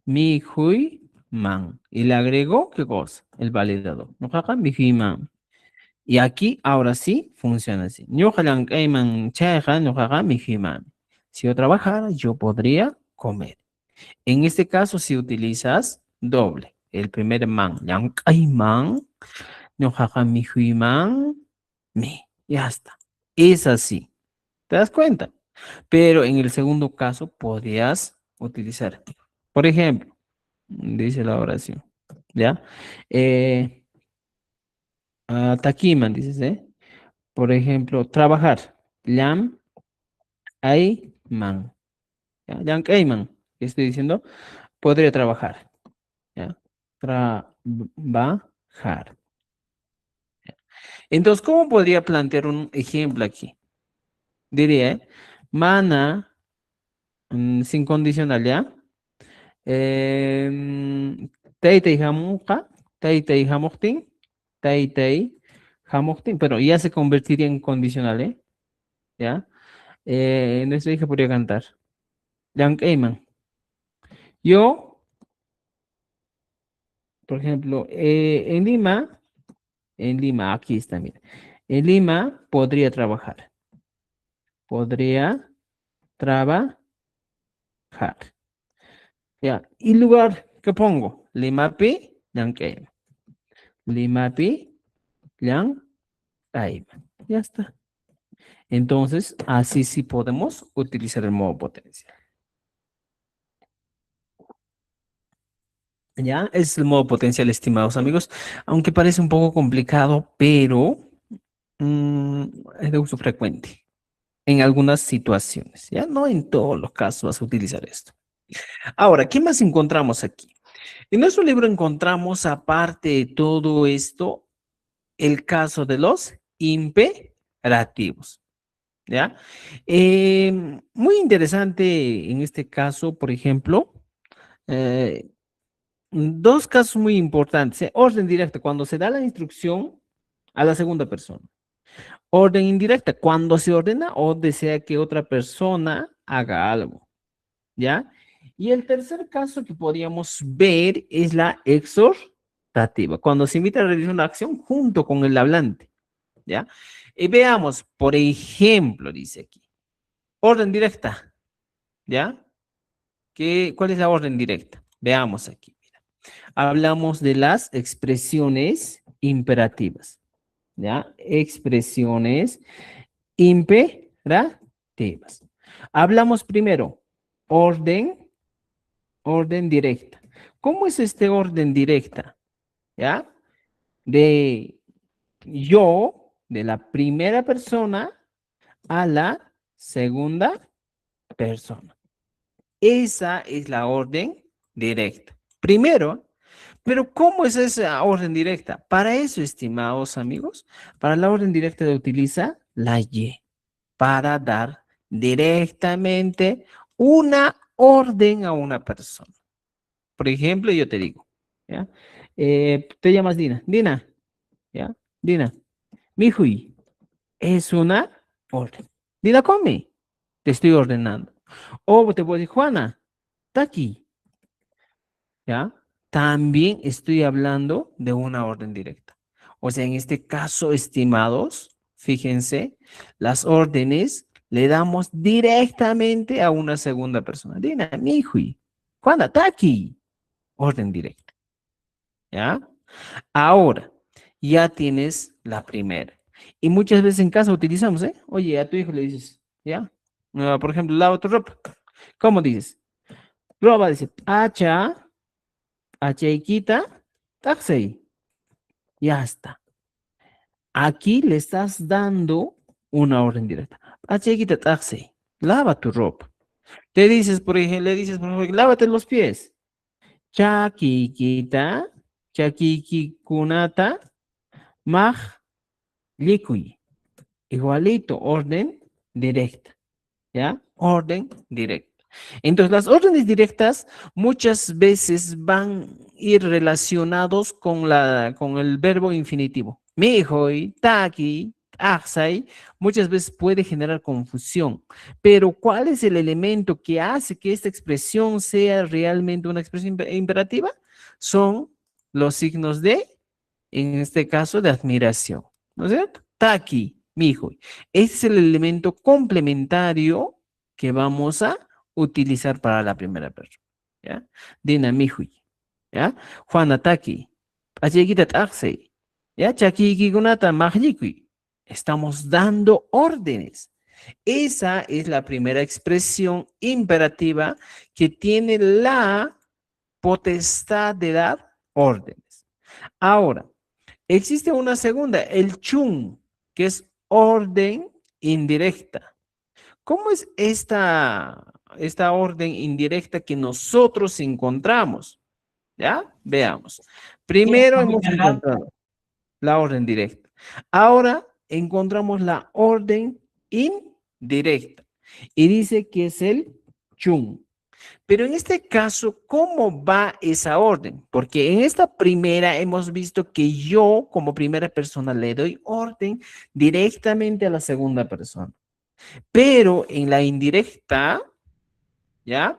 A: mi hui man. Y le agrego, ¿qué cosa? El validador. Ñujaja, mi hui man. Y aquí, ahora sí, funciona así. Ñujalan kayman chayqa, ñuqaqa mijiman. Si yo trabajara, yo podría comer. En este caso, si utilizas doble, el primer man, llankayman, ñuqaqa mijiman, mi. Ya está. Es así. ¿Te das cuenta? Pero en el segundo caso, podrías utilizar. Por ejemplo, dice la oración, ¿ya? Eh, takiman, dices, ¿eh? Por ejemplo, trabajar. Lam, ay, man. ¿Ya? Lam, ay, man. ¿Qué estoy diciendo? Podría trabajar. ¿Ya? Trabajar. Entonces, ¿cómo podría plantear un ejemplo aquí? Diría, mana, sin condicional, ¿ya? Teitei jamuja, teitei jamuktin, teitei jamuktin, pero ya se convertiría en condicional, ¿eh? ¿Ya? Nuestra hija podría cantar. Yang Eyman. Yo, por ejemplo, en Lima, aquí está, mira. En Lima podría trabajar. Podría trabajar. Ya. ¿Y lugar qué pongo? Limapi, Yang Eyman. Limapi, Yang Eyman. Ya está. Entonces, así sí podemos utilizar el modo potencial. Ya, es el modo potencial, estimados amigos. Aunque parece un poco complicado, pero es de uso frecuente en algunas situaciones, ¿ya? No en todos los casos vas a utilizar esto. Ahora, ¿qué más encontramos aquí? En nuestro libro encontramos, aparte de todo esto, el caso de los imperativos, ¿ya? Muy interesante en este caso, por ejemplo, eh, dos casos muy importantes, ¿eh? Orden directo, cuando se da la instrucción a la segunda persona. Orden indirecta, cuando se ordena o desea que otra persona haga algo, ¿ya? Y el tercer caso que podríamos ver es la exhortativa, cuando se invita a realizar una acción junto con el hablante, ¿ya? Y veamos, por ejemplo, dice aquí, orden directa, ¿ya? ¿Cuál es la orden directa? Veamos aquí. Mira. Hablamos de las expresiones imperativas, ¿ya? Expresiones imperativas. Hablamos primero, orden, orden directa. ¿Cómo es este orden directa? ¿Ya? De yo, de la primera persona a la segunda persona. Esa es la orden directa. Primero, pero ¿cómo es esa orden directa? Para eso, estimados amigos, para la orden directa se utiliza la Y, para dar directamente una orden a una persona. Por ejemplo, yo te digo, ¿ya? Te llamas Dina. Dina, ¿ya? Dina, mihui, es una orden. Dina, come, te estoy ordenando. O te puedo decir, Juana, Taki, ¿ya? También estoy hablando de una orden directa. O sea, en este caso, estimados, fíjense, las órdenes le damos directamente a una segunda persona. Dina, mi hijo, Juana, Taki, orden directa, ¿ya? Ahora, ya tienes la primera. Y muchas veces en casa utilizamos, ¿eh? Oye, a tu hijo le dices, ¿ya? Por ejemplo, lava tu ropa. ¿Cómo dices? Roba, dice, acha. Acheikita, taxi. Ya está. Aquí le estás dando una orden directa. Acheikita, taxi. Lava tu ropa. Te dices, por ejemplo, le dices, por ejemplo, lávate los pies. Chakikita, chakikikunata, maj, liqui. Igualito, orden directa. ¿Ya? Orden directa. Entonces, las órdenes directas muchas veces van a ir relacionados con el verbo infinitivo. Mihoy, taki, axai, muchas veces puede generar confusión. Pero, ¿cuál es el elemento que hace que esta expresión sea realmente una expresión imperativa? Son los signos de, en este caso, de admiración. ¿No es cierto? Taki, mihoy. Ese es el elemento complementario que vamos a utilizar para la primera persona. ¿Ya? Dina mihui. ¿Ya? Juana taki. Achikita taxi. ¿Ya? Chakiki gunata majlikui. Estamos dando órdenes. Esa es la primera expresión imperativa que tiene la potestad de dar órdenes. Ahora, existe una segunda, el chun, que es orden indirecta. ¿Cómo es esta orden indirecta que nosotros encontramos? ¿Ya? Veamos. Primero hemos encontrado la orden directa. Ahora encontramos la orden indirecta. Y dice que es el chun. Pero en este caso, ¿cómo va esa orden? Porque en esta primera hemos visto que yo, como primera persona, le doy orden directamente a la segunda persona. Pero en la indirecta, ¿ya?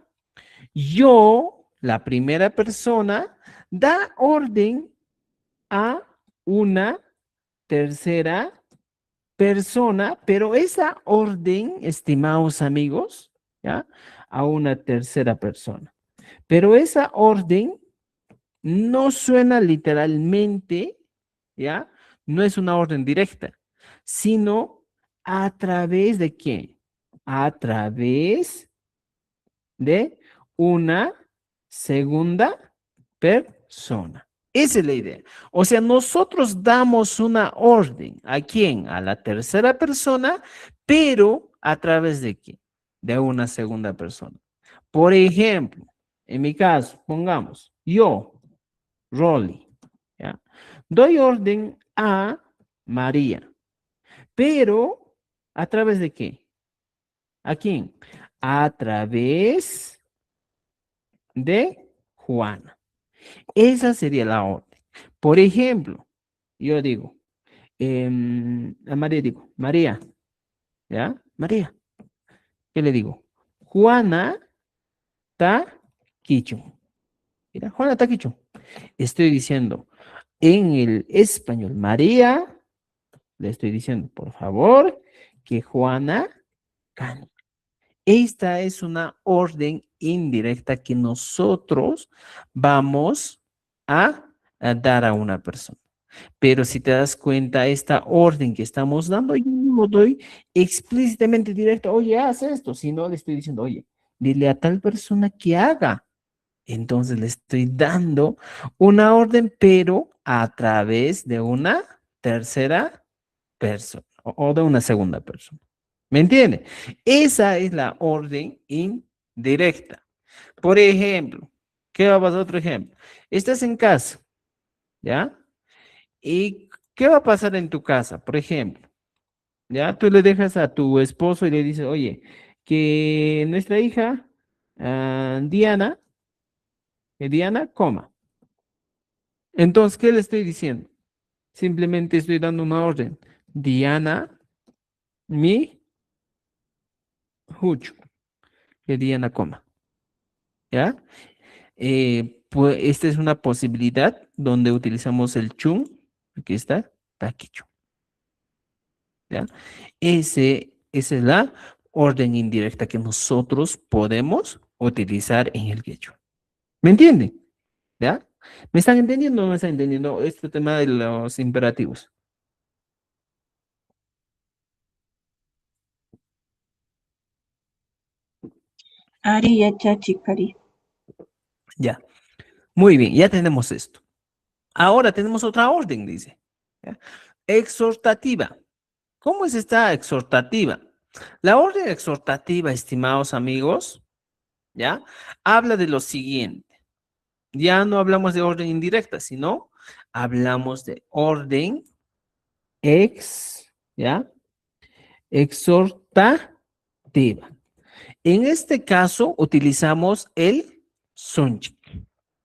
A: Yo, la primera persona, da orden a una tercera persona, pero esa orden, estimados amigos, ¿ya? A una tercera persona. Pero esa orden no suena literalmente, ¿ya? No es una orden directa, sino a través de qué? A través de una segunda persona. Esa es la idea. O sea, nosotros damos una orden. ¿A quién? A la tercera persona, pero ¿a través de quién? De una segunda persona. Por ejemplo, en mi caso, pongamos, yo, Rolly, ¿ya? Doy orden a María, pero ¿a través de qué? ¿A quién? A través de Juana. Esa sería la orden. Por ejemplo, yo digo, A María digo, María, ¿ya? María. ¿Qué le digo? Juana Taquicho. Mira, Juana Taquicho. Estoy diciendo en el español, María, le estoy diciendo, por favor, que Juana cante. Esta es una orden indirecta que nosotros vamos a dar a una persona. Pero si te das cuenta, esta orden que estamos dando, yo no doy explícitamente directo, oye, haz esto, sino le estoy diciendo, oye, dile a tal persona que haga. Entonces le estoy dando una orden, pero a través de una tercera persona o de una segunda persona. ¿Me entiende? Esa es la orden indirecta. Por ejemplo, ¿qué va a pasar? Otro ejemplo. Estás en casa, ¿ya? ¿Y qué va a pasar en tu casa? Por ejemplo, ¿ya? Tú le dejas a tu esposo y le dices, oye, que nuestra hija, Diana, que Diana coma. Entonces, ¿qué le estoy diciendo? Simplemente estoy dando una orden. Diana, mi, hucho, que Diana coma. ¿Ya? Pues esta es una posibilidad donde utilizamos el chun, aquí está, taquicho, ¿ya? Esa es la orden indirecta que nosotros podemos utilizar en el quechua. ¿Me entienden? ¿Ya? ¿Me están entendiendo o no me están entendiendo este tema de los imperativos?
D: Ari, yachachi, Cari.
A: Ya. Muy bien, ya tenemos esto. Ahora tenemos otra orden, dice. ¿Ya? Exhortativa. ¿Cómo es esta exhortativa? La orden exhortativa, estimados amigos, ¿ya? Habla de lo siguiente. Ya no hablamos de orden indirecta, sino hablamos de orden ¿ya? Exhortativa. En este caso utilizamos el sunchi.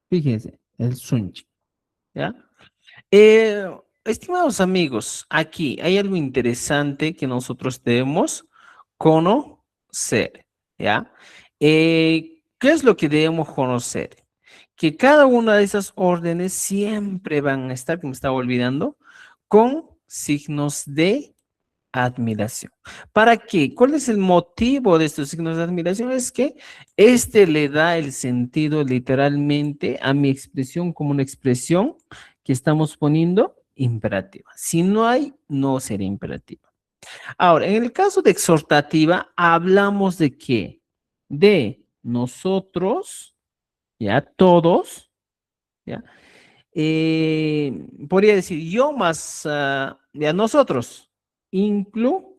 A: Fíjense, el sunchi, ¿ya? Eh, Estimados amigos, aquí hay algo interesante que nosotros debemos conocer, ¿ya? ¿Qué es lo que debemos conocer? Que cada una de esas órdenes siempre van a estar, que me estaba olvidando, con signos de admiración. ¿Para qué? ¿Cuál es el motivo de estos signos de admiración? Es que este le da el sentido literalmente a mi expresión como una expresión que estamos poniendo imperativa. Si no hay, no será imperativa. Ahora, en el caso de exhortativa, hablamos de qué? De nosotros, ya todos, ya. Podría decir yo más ya nosotros, incluyente.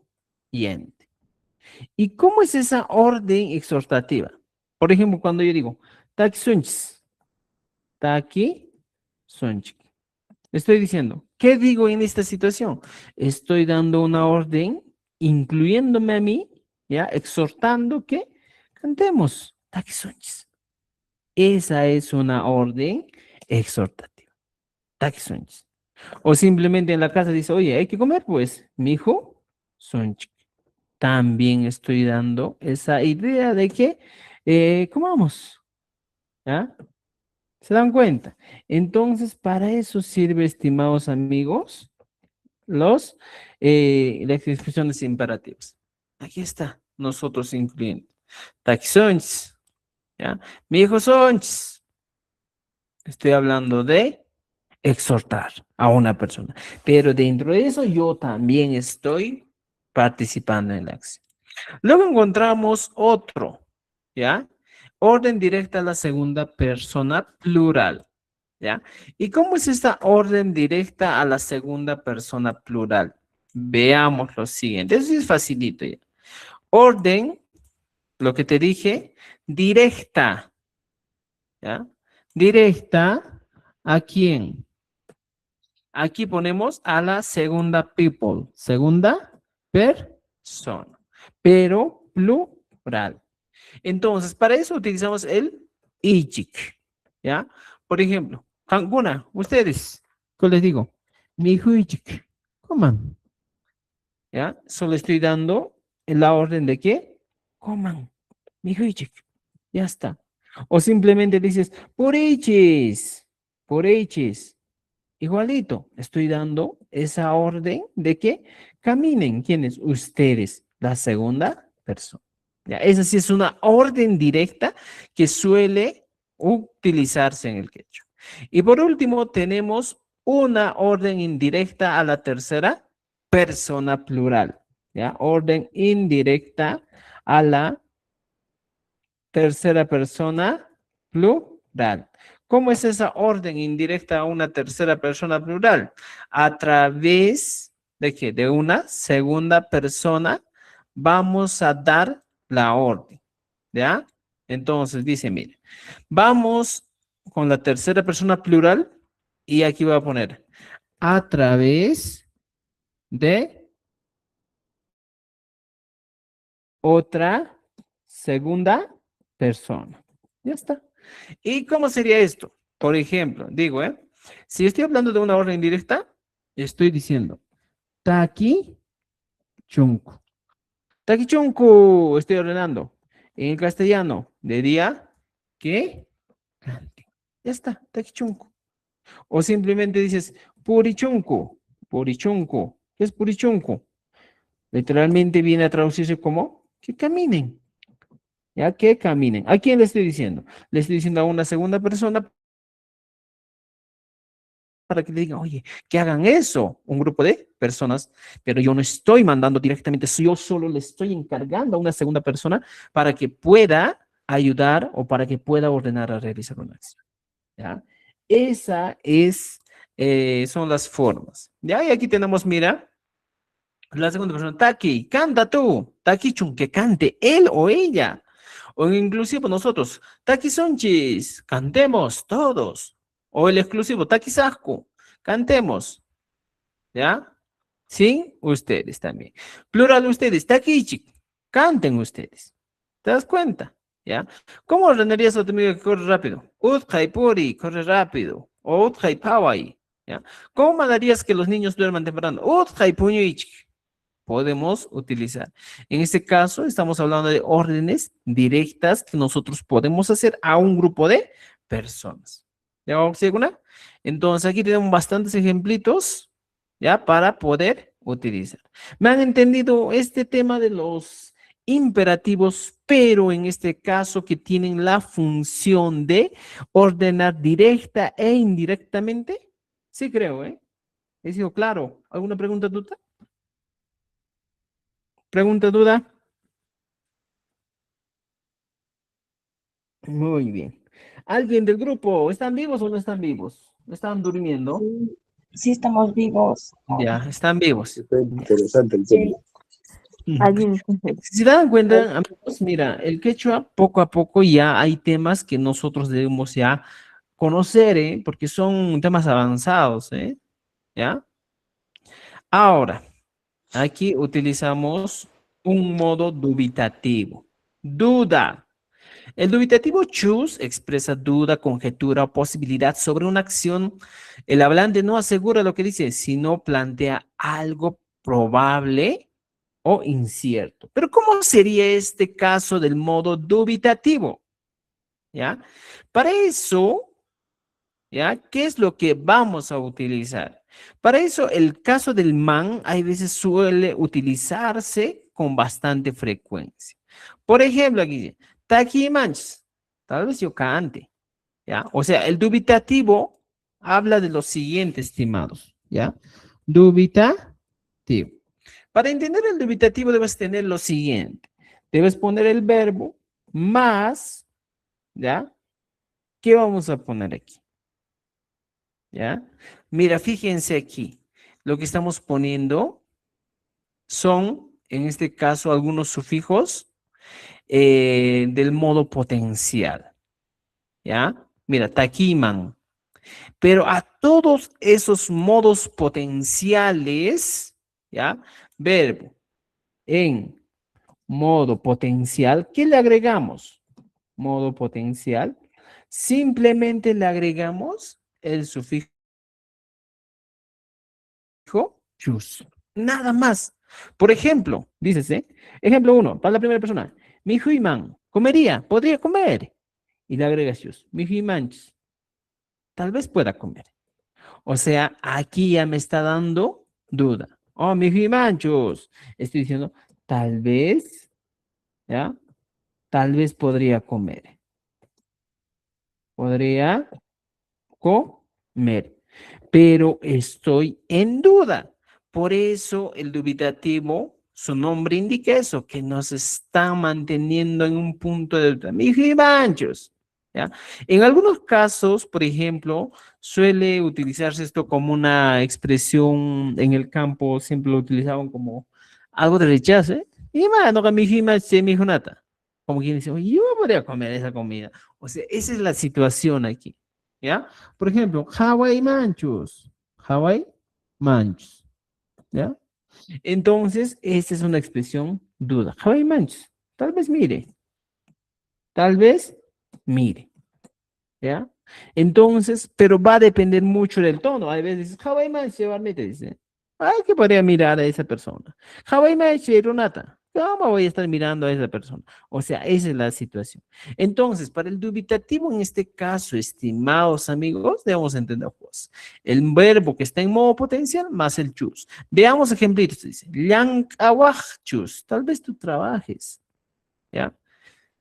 A: ¿Y cómo es esa orden exhortativa? Por ejemplo, cuando yo digo, taki sunchis, taki sunchis. Estoy diciendo, ¿qué digo en esta situación? Estoy dando una orden, incluyéndome a mí, ya, exhortando que cantemos taki sunchis. Esa es una orden exhortativa. Taki sunchis. O simplemente en la casa dice, oye, hay que comer, pues, mi hijo, sunchis. También estoy dando esa idea de que comamos. ¿Ya? ¿Se dan cuenta? Entonces, para eso sirve, estimados amigos, las expresiones imperativas. Aquí está, nosotros incluyendo. Taxons, ¿ya? Mi hijo sonch. Estoy hablando de exhortar a una persona. Pero dentro de eso yo también estoy participando en la acción. Luego encontramos otro, ¿ya? Orden directa a la segunda persona plural, ¿ya? ¿Y cómo es esta orden directa a la segunda persona plural? Veamos lo siguiente. Eso sí es facilito ya. Orden, lo que te dije, directa, ¿ya? Directa, ¿a quién? Aquí ponemos a la segunda people, segunda persona, pero plural. Entonces, para eso utilizamos el ichik, ¿ya? Por ejemplo, alguna, ustedes, ¿qué les digo? Mi hijo ichik, coman. ¿Ya? Solo estoy dando la orden de que coman. Mijuichik. Ya está. O simplemente dices, por eches, por eches. Igualito, estoy dando esa orden de que caminen. ¿Quiénes? Ustedes, la segunda persona. Ya, esa sí es una orden directa que suele utilizarse en el quechua. Y por último, tenemos una orden indirecta a la tercera persona plural. ¿Ya? Orden indirecta a la tercera persona plural. ¿Cómo es esa orden indirecta a una tercera persona plural? A través de qué? De una segunda persona vamos a dar la orden. ¿Ya? Entonces dice, mire, vamos con la tercera persona plural y aquí voy a poner a través de otra segunda persona. Ya está. ¿Y cómo sería esto? Por ejemplo, digo, si estoy hablando de una orden directa, estoy diciendo, Taki Chunku. Taki Chunku, estoy ordenando. En el castellano, diría que cante. Ya está, Taki Chunku. O simplemente dices, Purichunku, Purichunku. ¿Qué es Purichunku? Literalmente viene a traducirse como que caminen. Ya que caminen. ¿A quién le estoy diciendo? Le estoy diciendo a una segunda persona para que le digan, oye, que hagan eso, un grupo de personas, pero yo no estoy mandando directamente, yo solo le estoy encargando a una segunda persona para que pueda ayudar o para que pueda ordenar a realizar una acción. ¿Ya? Esa es, son las formas. ¿Ya? Y aquí tenemos, mira, la segunda persona, Taki, canta tú, Taki Chun, que cante él o ella. O inclusive nosotros, Taki Sonchis, cantemos todos. O el exclusivo, Taki Sasku, cantemos. ¿Ya? Sin ustedes también. Plural ustedes, Takichi, canten ustedes. ¿Te das cuenta? ¿Ya? ¿Cómo ordenarías a tu amigo que corre rápido? Utkai Puri, corre rápido. O Utkai Pawai. ¿Ya? ¿Cómo mandarías que los niños duerman temprano? Utkai Puñuich. Podemos utilizar. En este caso, estamos hablando de órdenes directas que nosotros podemos hacer a un grupo de personas. ¿Ya vamos a una? Entonces, aquí tenemos bastantes ejemplitos, ¿ya? Para poder utilizar. ¿Me han entendido este tema de los imperativos, pero en este caso que tienen la función de ordenar directa e indirectamente? Sí, creo, ¿eh? ¿He sido claro? ¿Alguna pregunta, duda? ¿Pregunta, duda? Muy bien. ¿Alguien del grupo? ¿Están vivos o no están vivos? ¿Están durmiendo?
D: Sí, sí estamos vivos.
A: Ya, están vivos.
E: Está interesante el
D: Sí,
E: tema.
D: alguien.
A: Si se dan cuenta, amigos, mira, el quechua poco a poco ya hay temas que nosotros debemos ya conocer, ¿eh? Porque son temas avanzados, ¿eh? ¿Ya? Ahora, aquí utilizamos un modo dubitativo. Duda. El dubitativo choose expresa duda, conjetura o posibilidad sobre una acción. El hablante no asegura lo que dice, sino plantea algo probable o incierto. Pero ¿cómo sería este caso del modo dubitativo? ¿Ya? Para eso, ¿ya? ¿Qué es lo que vamos a utilizar? Para eso, el caso del man, hay veces suele utilizarse con bastante frecuencia. Por ejemplo, aquí, Taki manches, tal vez yo cante, ¿ya? O sea, el dubitativo habla de lo siguiente, estimados, ¿ya? Dubitativo. Para entender el dubitativo debes tener lo siguiente. Debes poner el verbo más, ¿ya? ¿Qué vamos a poner aquí? ¿Ya? Mira, fíjense aquí. Lo que estamos poniendo son, en este caso, algunos sufijos del modo potencial. ¿Ya? Mira, taquiman. Pero a todos esos modos potenciales, ¿ya? Verbo en modo potencial, ¿qué le agregamos? Modo potencial. Simplemente le agregamos el sufijo chus. Nada más. Por ejemplo, dices, ejemplo 1, para la primera persona. Mi huiman, comería, podría comer. Y le agregas chus. Mi huiman, tal vez pueda comer. O sea, aquí ya me está dando duda. Oh, mi huiman, chus. Estoy diciendo, tal vez, ¿ya? Tal vez podría comer. Podría comer. Pero estoy en duda. Por eso el dubitativo, su nombre indica eso, que nos está manteniendo en un punto de duda. Mijimanchos, ¿ya? En algunos casos, por ejemplo, suele utilizarse esto como una expresión en el campo, siempre lo utilizaban como algo de rechazo, ¿eh? Y mano, que mi nata. Como quien dice, "Oye, yo podría comer esa comida". O sea, esa es la situación aquí, ¿ya? Por ejemplo, Hawaii Manchos. Hawaii Manchos. ¿Ya? Entonces, esta es una expresión duda. Hawaii Manchos. Tal vez mire. Tal vez mire. ¿Ya? Entonces, pero va a depender mucho del tono. A veces, Hawaii Manchos, llevarme, te dice. Ay, que podría mirar a esa persona. Hawaii Manchos, Renata. ¿Cómo voy a estar mirando a esa persona? O sea, esa es la situación. Entonces, para el dubitativo en este caso, estimados amigos, debemos entender pues, el verbo que está en modo potencial más el chus. Veamos ejemplitos. Dice, yang awaj chus. Tal vez tú trabajes. ¿Ya?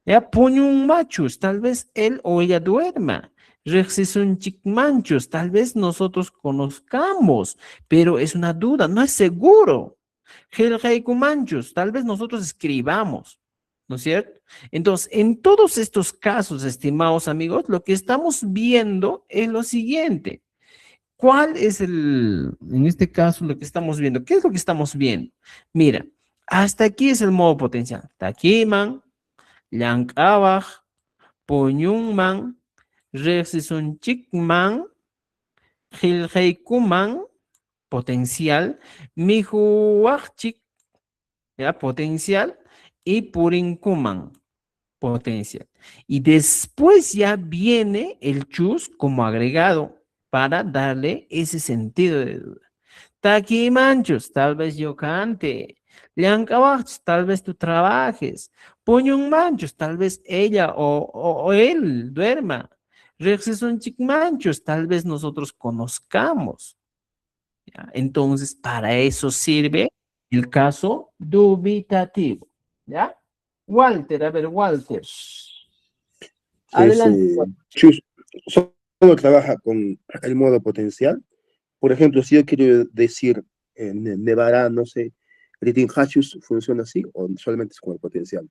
A: Ya, puñun machos, tal vez él o ella duerma. Rexison chicmanchos, tal vez nosotros conozcamos, pero es una duda, no es seguro. Manchos, tal vez nosotros escribamos, ¿no es cierto? Entonces, en todos estos casos, estimados amigos, lo que estamos viendo es lo siguiente. ¿Cuál es en este caso, lo que estamos viendo? ¿Qué es lo que estamos viendo? Mira, hasta aquí es el modo potencial. Takiman, llank'awaq, puñunman, riqsisunchikman, qillqaykuman, potencial, mijuwaqchik, ya, potencial, y purinkuman, potencial. Y después ya viene el chus como agregado para darle ese sentido de duda. Taki manchos, tal vez yo cante. Liancabachos, tal vez tú trabajes. Puñun manchos, tal vez ella o él duerma. Rexeson manchos, tal vez nosotros conozcamos. ¿Ya? Entonces, para eso sirve el caso dubitativo. ¿Ya? Walter, a ver, Walter.
E: Pues
A: Adelante.
E: Chus solo trabaja con el modo potencial. Por ejemplo, si yo quiero decir nevará, no sé, Ritin Hachus funciona así o solamente es con el potencial.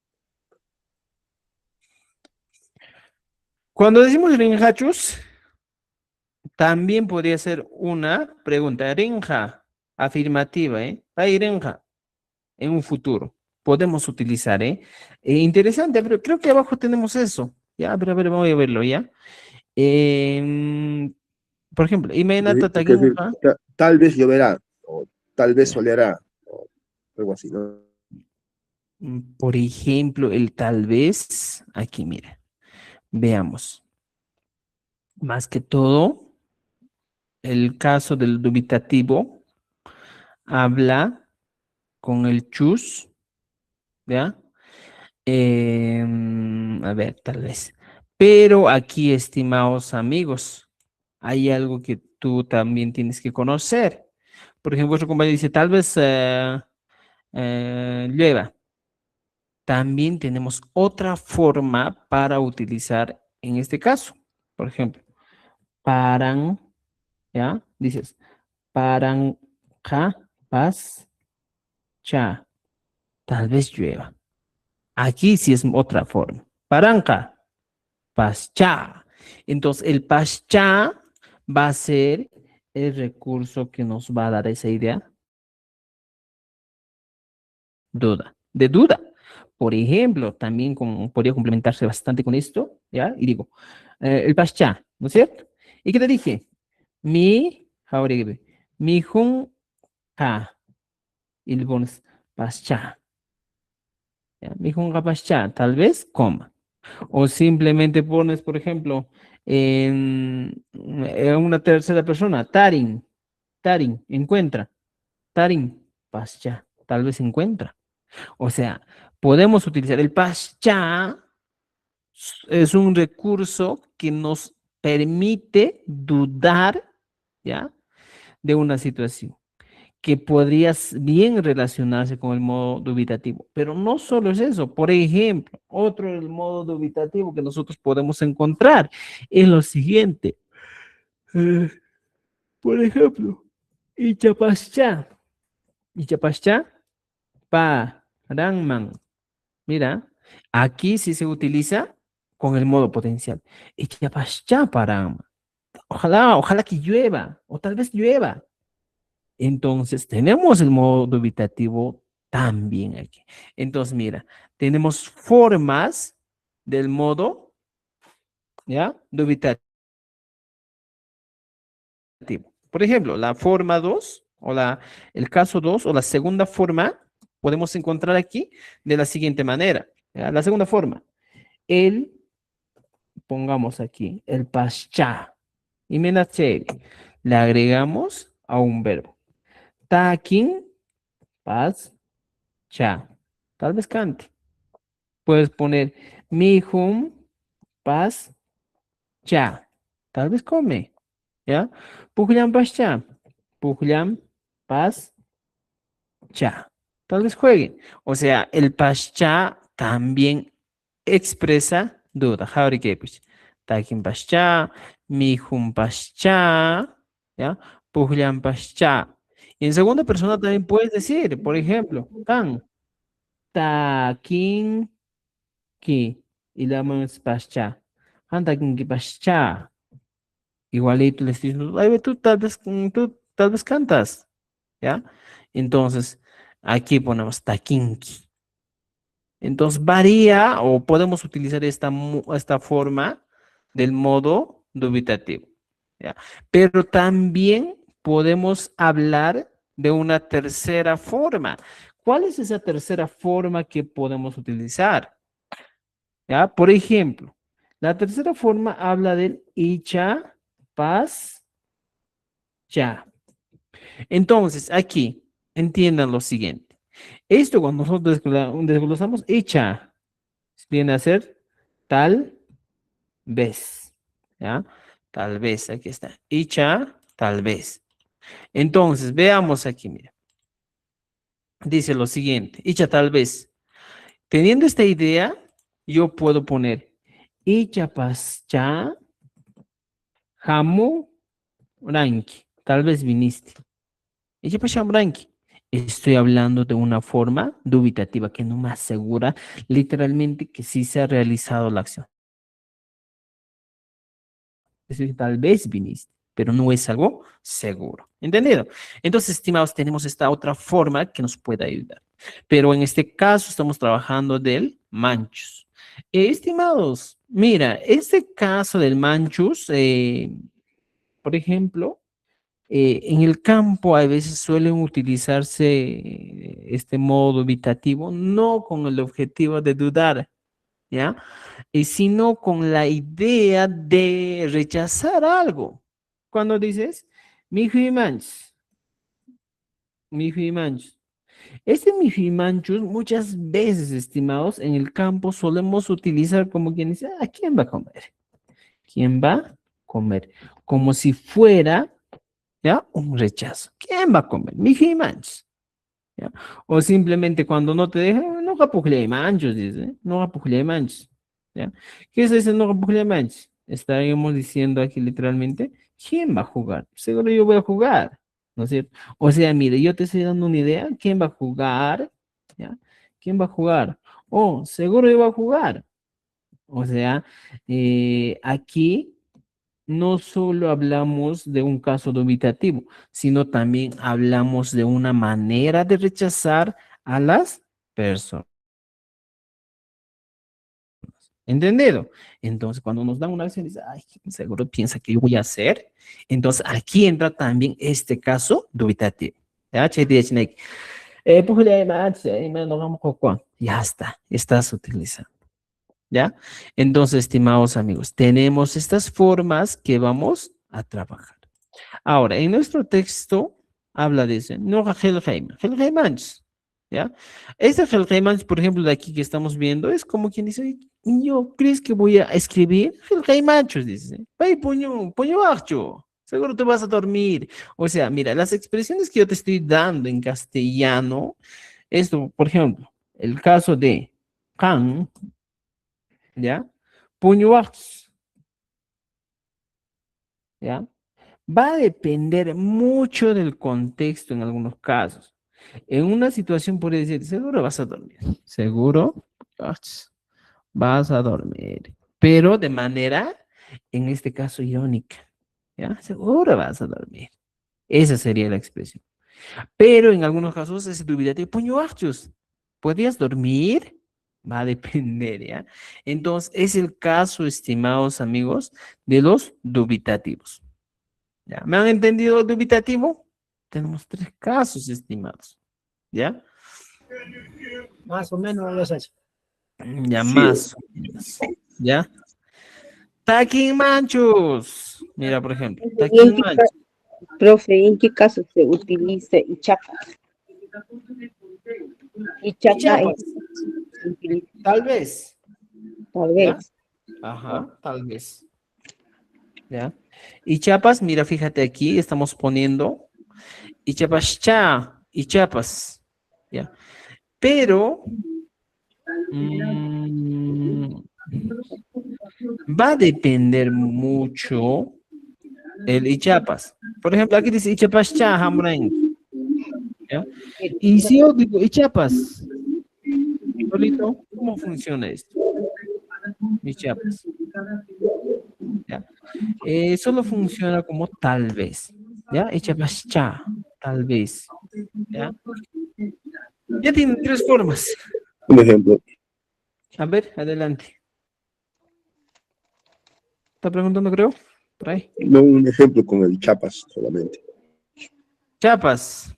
A: Cuando decimos rinjachus, también podría ser una pregunta. Rinja, afirmativa, ¿eh? Ay, rinja, en un futuro. Podemos utilizar, ¿eh? Interesante, pero creo que abajo tenemos eso. Ya, pero a ver, voy a verlo, ¿ya? Em, por ejemplo, imagínate
E: Es decir,
A: taquinja.
E: tal vez lloverá o tal vez soleará o algo así, ¿no?
A: Por ejemplo, el tal vez, aquí, mira, veamos. Más que todo, el caso del dubitativo habla con el chus, ¿ya? A ver, tal vez. Pero aquí, estimados amigos, hay algo que tú también tienes que conocer. Por ejemplo, vuestro compañero dice, tal vez llueva. También tenemos otra forma para utilizar en este caso. Por ejemplo, paran, ¿ya? Dices, paran, ja, pas, cha. Tal vez llueva. Aquí sí es otra forma. Paranca, pascha. Entonces, el pascha va a ser el recurso que nos va a dar esa idea. Duda, de duda. Por ejemplo, también podría complementarse bastante con esto, ¿ya? Y digo, el pascha, ¿no es cierto? ¿Y qué te dije? Ahora, mi jun, ja. Y le pones pascha. ¿Ya? Mi jun, ja, pascha. Tal vez coma. O simplemente pones, por ejemplo, en una tercera persona, Tarin, encuentra. tarim, pascha, tal vez encuentra. O sea, podemos utilizar el pascha, es un recurso que nos permite dudar, ¿ya? De una situación que podría bien relacionarse con el modo dubitativo. Pero no solo es eso. Por ejemplo, otro del modo dubitativo que nosotros podemos encontrar es lo siguiente. Eh, por ejemplo, Ichapascha. Ichapascha, pa, rangman. Mira, aquí sí se utiliza con el modo potencial. Ichapascha, para. Ojalá que llueva, o tal vez llueva. Entonces, tenemos el modo dubitativo también aquí. Entonces, mira, tenemos formas del modo, ¿ya? Dubitativo. Por ejemplo, la forma 2 o el caso 2 o la segunda forma podemos encontrar aquí de la siguiente manera. ¿Ya? La segunda forma, pongamos aquí, el pascha y menacheri, le agregamos a un verbo. Takin, pas, cha. Tal vez cante. Puedes poner mihum, pas, cha. Tal vez come. ¿Ya? Puhlam, pas, cha. Puhlam, pas, cha. Tal vez jueguen. O sea, el pas, cha también expresa duda. Jauri kepish. Takin pas, cha. Mihum, pas, cha. ¿Ya? Puhlam, pas, cha. Y en segunda persona también puedes decir, por ejemplo, kan, takin, ki, y le damos pascha. Han takin ki pascha. Igualito les dices, ay, tú tal vez cantas, ¿ya? Entonces, aquí ponemos takinki. Entonces, varía o podemos utilizar esta forma del modo dubitativo, ¿ya? Pero también podemos hablar de una tercera forma. ¿Cuál es esa tercera forma que podemos utilizar? ¿Ya? Por ejemplo, la tercera forma habla del icha, pas, ya. Entonces, aquí, entiendan lo siguiente. Esto cuando nosotros desglosamos, icha, viene a ser tal vez. ¿Ya? Tal vez, aquí está. Icha, tal vez. Entonces, veamos aquí, mira. Dice lo siguiente, icha, tal vez. Teniendo esta idea, yo puedo poner icha, pas, ya, jamu, ranki. Tal vez viniste. Icha, pas, ya, ranki. Estoy hablando de una forma dubitativa que no me asegura literalmente que sí se ha realizado la acción. Es decir, tal vez viniste, pero no es algo seguro. ¿Entendido? Entonces, estimados, tenemos esta otra forma que nos puede ayudar. Pero en este caso estamos trabajando del manchus. Estimados, mira, este caso del manchus, por ejemplo, en el campo a veces suelen utilizarse este modo dubitativo, no con el objetivo de dudar, ¿ya? Sino con la idea de rechazar algo. Cuando dices, mijimanchus, mijimanchus. Este mijimanchus muchas veces, estimados, en el campo solemos utilizar como quien dice, ¿a quién va a comer? ¿Quién va a comer? Como si fuera, ¿ya? Un rechazo. ¿Quién va a comer? Mijimanchus. ¿Ya? O simplemente cuando no te dejan, no capujle manchos, dice, no capujle manchos. ¿Ya? ¿Qué es ese no capujle manchos? Estaríamos diciendo aquí literalmente, ¿quién va a jugar? Seguro yo voy a jugar, ¿no es cierto? O sea, mire, yo te estoy dando una idea, ¿quién va a jugar? ¿Ya? ¿Quién va a jugar? Oh, seguro yo voy a jugar. O sea, aquí no solo hablamos de un caso dubitativo, sino también hablamos de una manera de rechazar a las personas. ¿Entendido? Entonces, cuando nos dan una acción, dice, ay, seguro piensa que yo voy a hacer. Entonces, aquí entra también este caso dubitativo. ¿Ya? Ya está, estás utilizando. ¿Ya? Entonces, estimados amigos, tenemos estas formas que vamos a trabajar. Ahora, en nuestro texto habla de ese. No Helheiman. Helheimans. ¿Ya? Este Helheimans, por ejemplo, de aquí que estamos viendo, es como quien dice, yo, ¿crees que voy a escribir? Helheimanchos, dice. Ay, puño archo. Seguro te vas a dormir. O sea, mira, las expresiones que yo te estoy dando en castellano, esto, por ejemplo, el caso de can, ¿ya? Puño archos, ¿ya? Va a depender mucho del contexto en algunos casos. En una situación puede decir, seguro vas a dormir. Seguro vas a dormir. Pero de manera, en este caso, irónica. ¿Ya? Seguro vas a dormir. Esa sería la expresión. Pero en algunos casos es dubitativo. Puño achos, ¿podrías dormir? Va a depender, ¿ya? Entonces, es el caso, estimados amigos, de los dubitativos. ¿Ya? ¿Me han entendido el dubitativo? Tenemos 3 casos, estimados. ¿Ya?
F: Más o menos lo has hecho.
A: Ya
E: Sí,
A: más o menos. ¿Ya? Taquín manchos. Mira, por ejemplo,
G: ¿Y en
A: taquín
G: qué,
A: manchos.
G: profe, en qué caso se utiliza Ichapa?
A: Y
G: Ichapa
A: chapas,
G: se utiliza,
A: tal vez.
G: tal
A: ¿Ya?
G: vez.
A: Ajá, tal vez. ¿Ya? Y Chiapas, mira, fíjate aquí, estamos poniendo y Chiapas cha, y Chiapas. ¿Ya? Pero mm, va a depender mucho el Ichiapas. Por ejemplo, aquí dice Ichiapas cha, Hambrain. ¿Ya? Y si yo digo Ichiapas, solito, ¿cómo funciona esto? Ichiapas. ¿Ya? Solo funciona como tal vez. ¿Ya? Ichiapas cha, tal vez. ¿Ya? Ya tienen 3 formas.
E: un ejemplo.
A: A ver, adelante. ¿Está preguntando, creo? Por ahí.
E: No un ejemplo con el chapas solamente.
A: Chapas,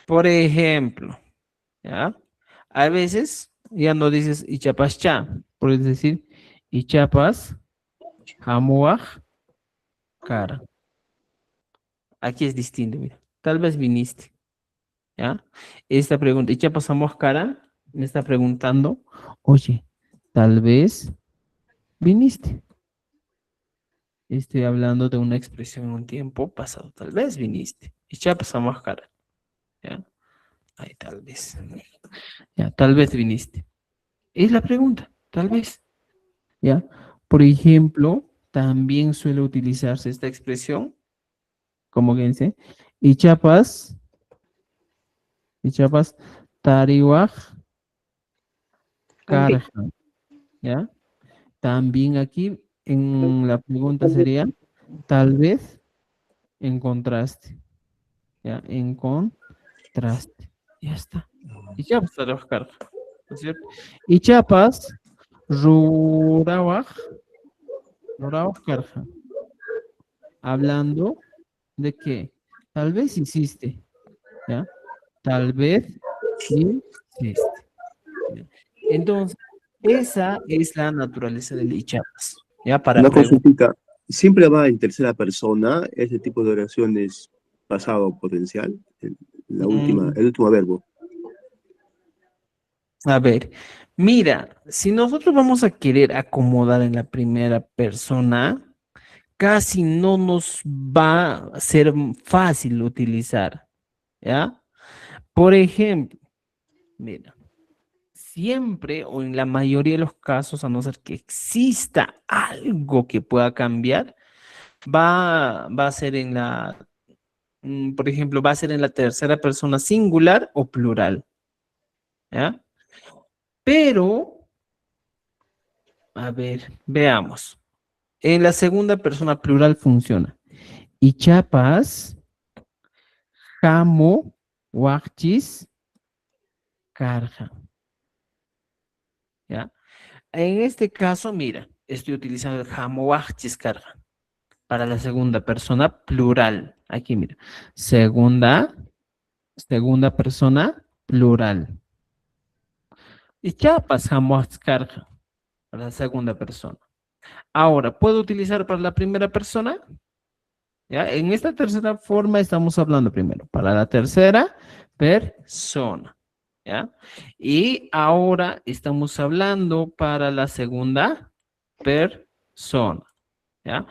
A: por ejemplo, ¿ya? A veces ya no dices y chapas cha, puedes decir y chapas hamuaj cara. Aquí es distinto, mira. Tal vez viniste, ¿ya? Esta pregunta, y chapas hamuaj cara, me está preguntando, oye, tal vez viniste. Estoy hablando de una expresión en un tiempo pasado. Tal vez viniste. Y chapas hamuaj cara, ¿ya? Ay, tal vez. Ya, tal vez viniste. Es la pregunta, tal vez. ¿Ya? Por ejemplo, también suele utilizarse esta expresión, como que dice, y chapas, tariwaj,
G: También.
A: karja. ¿Ya? También aquí en la pregunta sería, tal vez encontraste. ¿Ya? Encontraste. Ya está. Y chapas, tariwaj, karja. ¿No es cierto? Y chapas, rurawaj, rurawaj, karja. Hablando de que tal vez hiciste, ¿ya? Tal vez hiciste. ¿Ya? Entonces, esa es la naturaleza del Ichapas, ¿ya? Para
E: Una
A: preguntar.
E: consultita. Siempre va en tercera persona ese tipo de oraciones pasado potencial, el último verbo.
A: A ver, mira, si nosotros vamos a querer acomodar en la primera persona, casi no nos va a ser fácil utilizar, ¿ya? Por ejemplo, mira. Siempre o en la mayoría de los casos, a no ser que exista algo que pueda cambiar, va a ser en por ejemplo, va a ser en la tercera persona singular o plural, ¿ya? Pero, a ver, veamos. En la segunda persona plural funciona. Y chapas, jamo, huachis, carja, ¿ya? En este caso, mira, estoy utilizando el jamo, huachis, carja. Para la segunda persona plural. Aquí mira. Segunda persona plural. Y ya pasamos a carga para la segunda persona. Ahora, ¿puedo utilizar para la primera persona? ¿Ya? En esta tercera forma estamos hablando primero para la tercera persona. ¿Ya? Y ahora estamos hablando para la segunda persona. ¿Ya?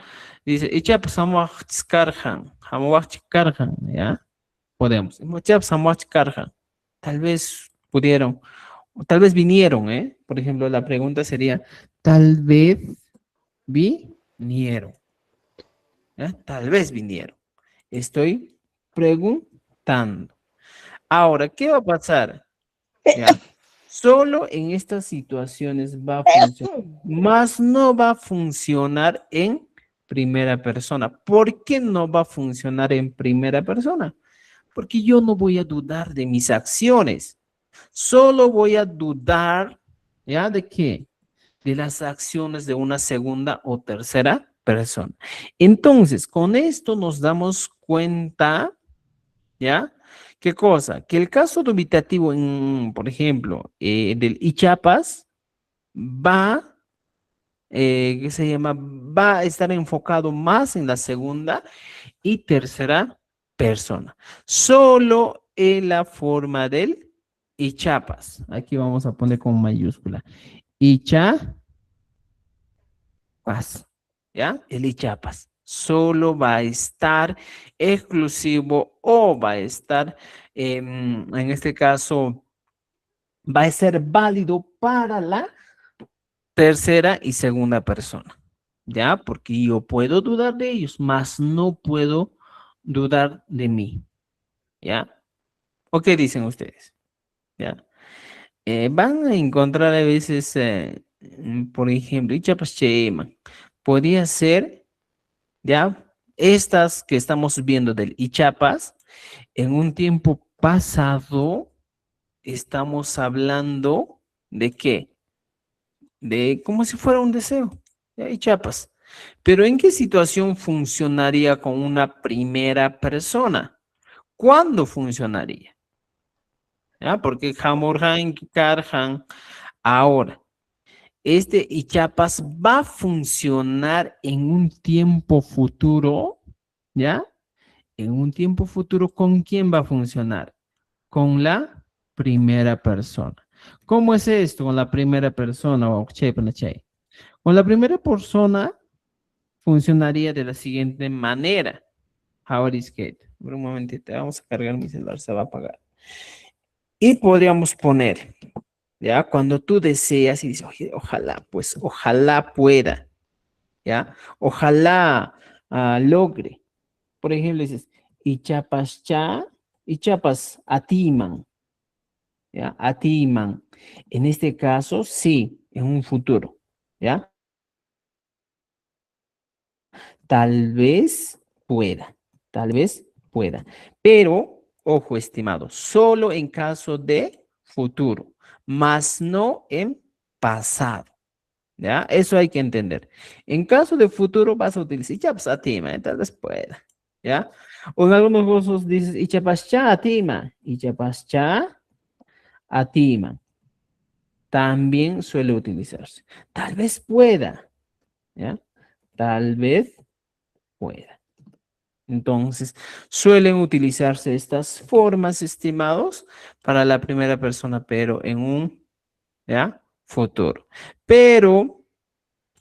A: Dice, ichap samwachkarhan, hamwachkarhan, ¿ya? Podemos. Ichap samwachkarhan. Tal vez pudieron, o tal vez vinieron, ¿eh? Por ejemplo, la pregunta sería, tal vez vinieron. ¿Ya? Tal vez vinieron. Estoy preguntando. Ahora, ¿qué va a pasar? ¿Ya? Solo en estas situaciones va a funcionar, más no va a funcionar en primera persona. ¿Por qué no va a funcionar en primera persona? Porque yo no voy a dudar de mis acciones. Solo voy a dudar, ¿ya? ¿De qué? De las acciones de una segunda o tercera persona. Entonces, con esto nos damos cuenta, ¿ya? ¿Qué cosa? Que el caso dubitativo, por ejemplo, del Ichapas va, ¿qué se llama? Va a estar enfocado más en la segunda y tercera persona. Solo en la forma del Ichapas. Aquí vamos a poner con mayúscula. Ichapas, ¿ya? El Ichapas. Solo va a estar exclusivo o va a estar, en este caso, va a ser válido para la tercera y segunda persona, ¿ya? Porque yo puedo dudar de ellos, mas no puedo dudar de mí, ¿ya? ¿O qué dicen ustedes? ¿Ya? Van a encontrar a veces, por ejemplo, Ichapas Chema, podría ser, ¿ya? Estas que estamos viendo del Ichapas, en un tiempo pasado, estamos hablando de qué? De como si fuera un deseo. ¿Ya? Ichapas. Pero ¿en qué situación funcionaría con una primera persona? ¿Cuándo funcionaría? ¿Ya? Porque Hamorhan, Karhan, ahora, este Ichapas va a funcionar en un tiempo futuro, ¿ya? En un tiempo futuro, ¿con quién va a funcionar? Con la primera persona. ¿Cómo es esto con la primera persona? Con la primera persona funcionaría de la siguiente manera. How is it? Por un momentito, vamos a cargar mi celular, se va a apagar. Y podríamos poner, ¿ya? Cuando tú deseas y dices, "Oye, ojalá, pues, ojalá pueda, ¿ya? Ojalá logre. Por ejemplo, dices, Ichapas cha, Ichapas atiman, ¿ya? Atiman. En este caso, sí, en un futuro, ¿ya? Tal vez pueda, tal vez pueda. Pero, ojo, estimado, solo en caso de futuro, más no en pasado. ¿Ya? Eso hay que entender. En caso de futuro vas a utilizar Ichapas atima, tal vez pueda. ¿Ya? O en algunos casos dices Ichapas cha atima, Ichapas cha atima. También suele utilizarse. Tal vez pueda. ¿Ya? Tal vez pueda. Entonces, suelen utilizarse estas formas, estimados, para la primera persona, pero en un, ¿ya? Futuro. Pero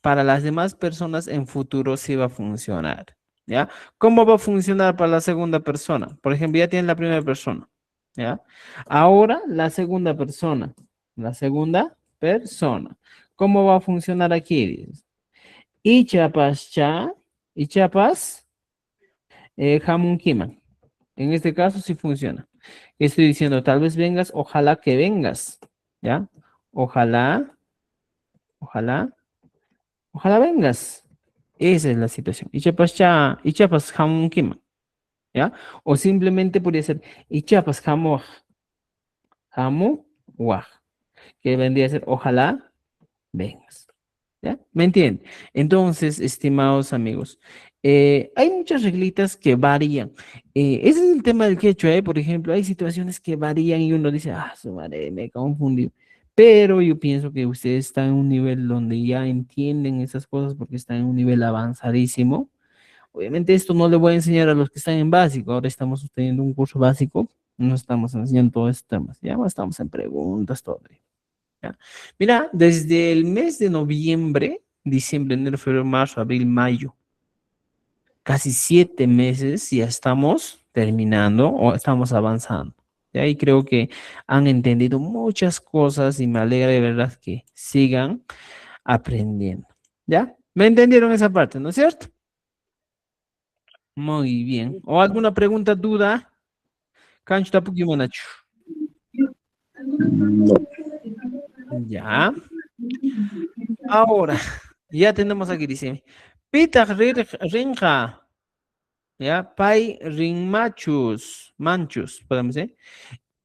A: para las demás personas en futuro sí va a funcionar, ¿ya? ¿Cómo va a funcionar para la segunda persona? Por ejemplo, ya tienen la primera persona, ¿ya? Ahora la segunda persona, la segunda persona. ¿Cómo va a funcionar aquí? Ichapas cha, Ichapas Hamun Kiman. En este caso sí funciona. Estoy diciendo, tal vez vengas, ojalá que vengas, ¿ya? Ojalá, ojalá, ojalá vengas. Esa es la situación. Ichapas Hamun Kiman, ¿ya? O simplemente podría ser Ichapas Hamu Waj, que vendría a ser ojalá vengas. ¿Ya? ¿Me entienden? Entonces, estimados amigos, hay muchas reglitas que varían. Ese es el tema del quechua, por ejemplo, hay situaciones que varían y uno dice, ah, su madre, me confundí. Pero yo pienso que ustedes están en un nivel donde ya entienden esas cosas porque están en un nivel avanzadísimo. Obviamente esto no le voy a enseñar a los que están en básico. Ahora estamos teniendo un curso básico. No estamos enseñando todos estos temas. Ya estamos en preguntas todavía. ¿Ya? Mira, desde el mes de noviembre, diciembre, enero, febrero, marzo, abril, mayo, casi 7 meses ya estamos terminando o estamos avanzando. Y ahí creo que han entendido muchas cosas y me alegra de verdad que sigan aprendiendo. ¿Ya? ¿Me entendieron esa parte, no es cierto? Muy bien. ¿O alguna pregunta, duda? Kanchu tapuki manachu.
E: No.
A: Ya. Ahora, ya tenemos aquí, dice. Pita rinja. Ya, pai rinmachus. Manchus, podemos decir.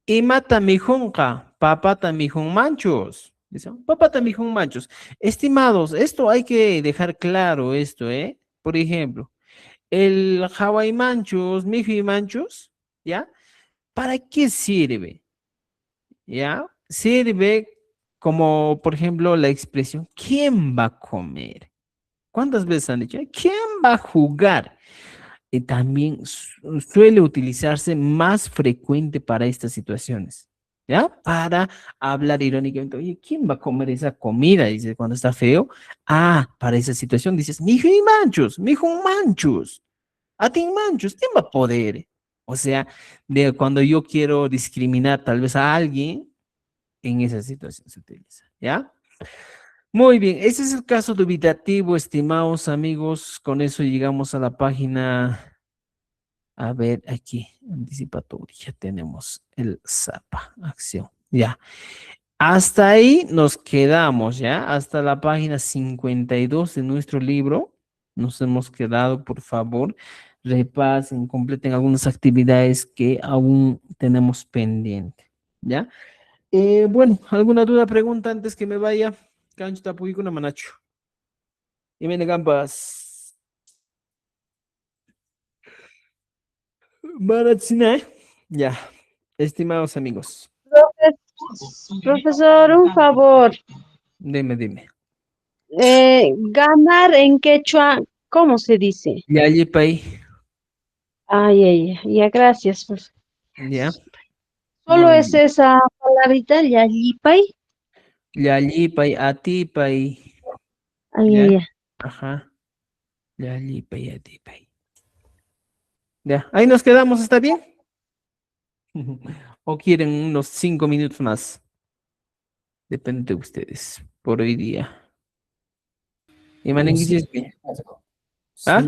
A: Y mata mijunca. Papata mijun manchus. Dice, papata mijun manchus. Estimados, esto hay que dejar claro esto, ¿eh? Por ejemplo, el Hawaii manchus, miji manchus, ¿ya? ¿Para qué sirve? ¿Ya? Sirve como, por ejemplo, la expresión, ¿quién va a comer? ¿Cuántas veces han dicho? ¿Quién va a jugar? Y también suele utilizarse más frecuente para estas situaciones, ¿ya? Para hablar irónicamente, oye, ¿quién va a comer esa comida? Dice, cuando está feo. Ah, para esa situación dices, mijo y manchos, mijo manchos, a ti manchos, ¿quién va a poder? O sea, de cuando yo quiero discriminar tal vez a alguien, en esa situación se utiliza, ¿ya? Muy bien, ese es el caso dubitativo, estimados amigos. Con eso llegamos a la página, a ver, aquí, anticipatoria, ya tenemos el ZAPA, acción, ya. Hasta ahí nos quedamos, ¿ya? Hasta la página 52 de nuestro libro. Nos hemos quedado, por favor, repasen, completen algunas actividades que aún tenemos pendiente, ¿ya? Bueno, ¿alguna duda, pregunta antes que me vaya? Cancho tapuico na manacho. Y me gambas. Maratsina. Ya, estimados amigos,
G: Profesor, un favor.
A: dime.
G: Ganar en quechua, ¿cómo se dice?
A: Ya, Yipay.
G: Ya, gracias. Pues.
A: Ya,
G: Solo
A: muy
G: es
A: bien.
G: esa palabrita, ya, yipay.
A: Ya, Yipay, Atipay. Ya,
G: Ya.
A: ajá. Ya, Yipay, Atipay. Ya, ahí nos quedamos, ¿está bien? ¿O quieren unos 5 minutos más? Depende de ustedes, por hoy día. Y
F: Bueno, sí.
A: ¿Ah?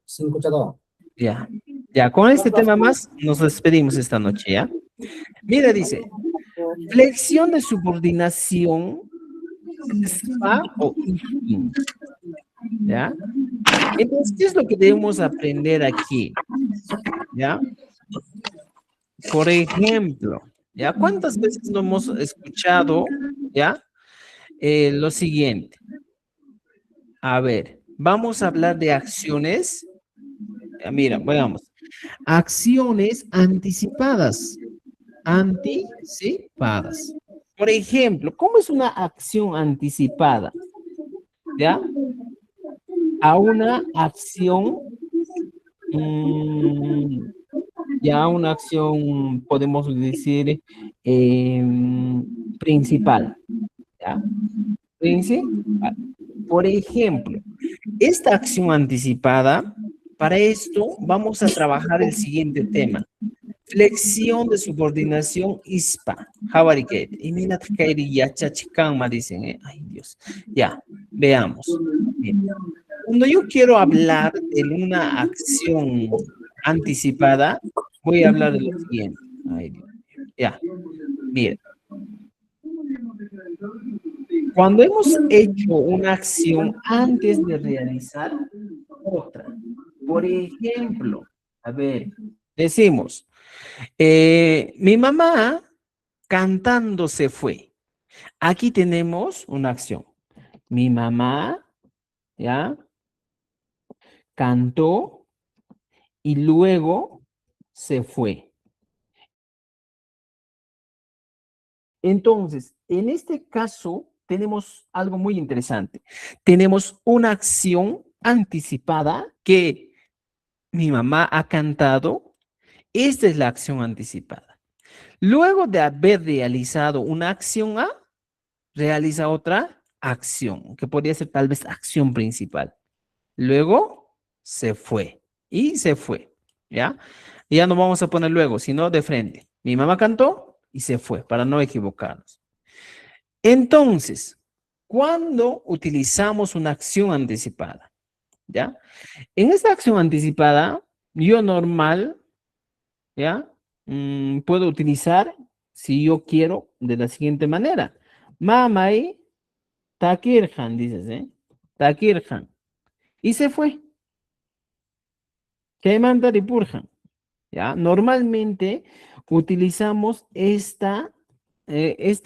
F: Sin escuchado.
A: Ya, con este tema más nos despedimos esta noche, ¿ya? Mira, dice, flexión de subordinación, spa o ifin, ¿ya? Entonces, ¿qué es lo que debemos aprender aquí? ¿Ya? Por ejemplo, ¿ya? ¿Cuántas veces no hemos escuchado, ¿ya? Lo siguiente. A ver, vamos a hablar de acciones. Mira, veamos. Acciones anticipadas. Anticipadas. Por ejemplo, ¿cómo es una acción anticipada? ¿Ya? A una acción, mm, ya una acción, podemos decir, principal. ¿Ya? Principal. Por ejemplo, esta acción anticipada, para esto vamos a trabajar el siguiente tema. Flexión de subordinación ISPA. Hawarikate. Y mira, Kairi Yachachikama dicen, ¿eh? Ay, Dios. Ya, veamos. Bien. Cuando yo quiero hablar de una acción anticipada, voy a hablar de lo siguiente. Ay, Dios. Ya, mira. Cuando hemos hecho una acción antes de realizar otra, por ejemplo, a ver, decimos, mi mamá cantando se fue. Aquí tenemos una acción. Mi mamá, ¿ya? Cantó y luego se fue. Entonces, en este caso, tenemos algo muy interesante. Tenemos una acción anticipada que Mi mamá ha cantado. Esta es la acción anticipada. Luego de haber realizado una acción A, realiza otra acción, que podría ser tal vez acción principal. Luego se fue y se fue, ¿ya? Y ya no vamos a poner luego, sino de frente. Mi mamá cantó y se fue, para no equivocarnos. Entonces, ¿cuándo utilizamos una acción anticipada? ¿Ya? En esta acción anticipada, yo normal, ¿ya? Puedo utilizar, si yo quiero, de la siguiente manera. Mamay Takirhan, dices, ¿eh? Takirhan. Y se fue. Keimanta Ripurhan. ¿Ya? Normalmente utilizamos esta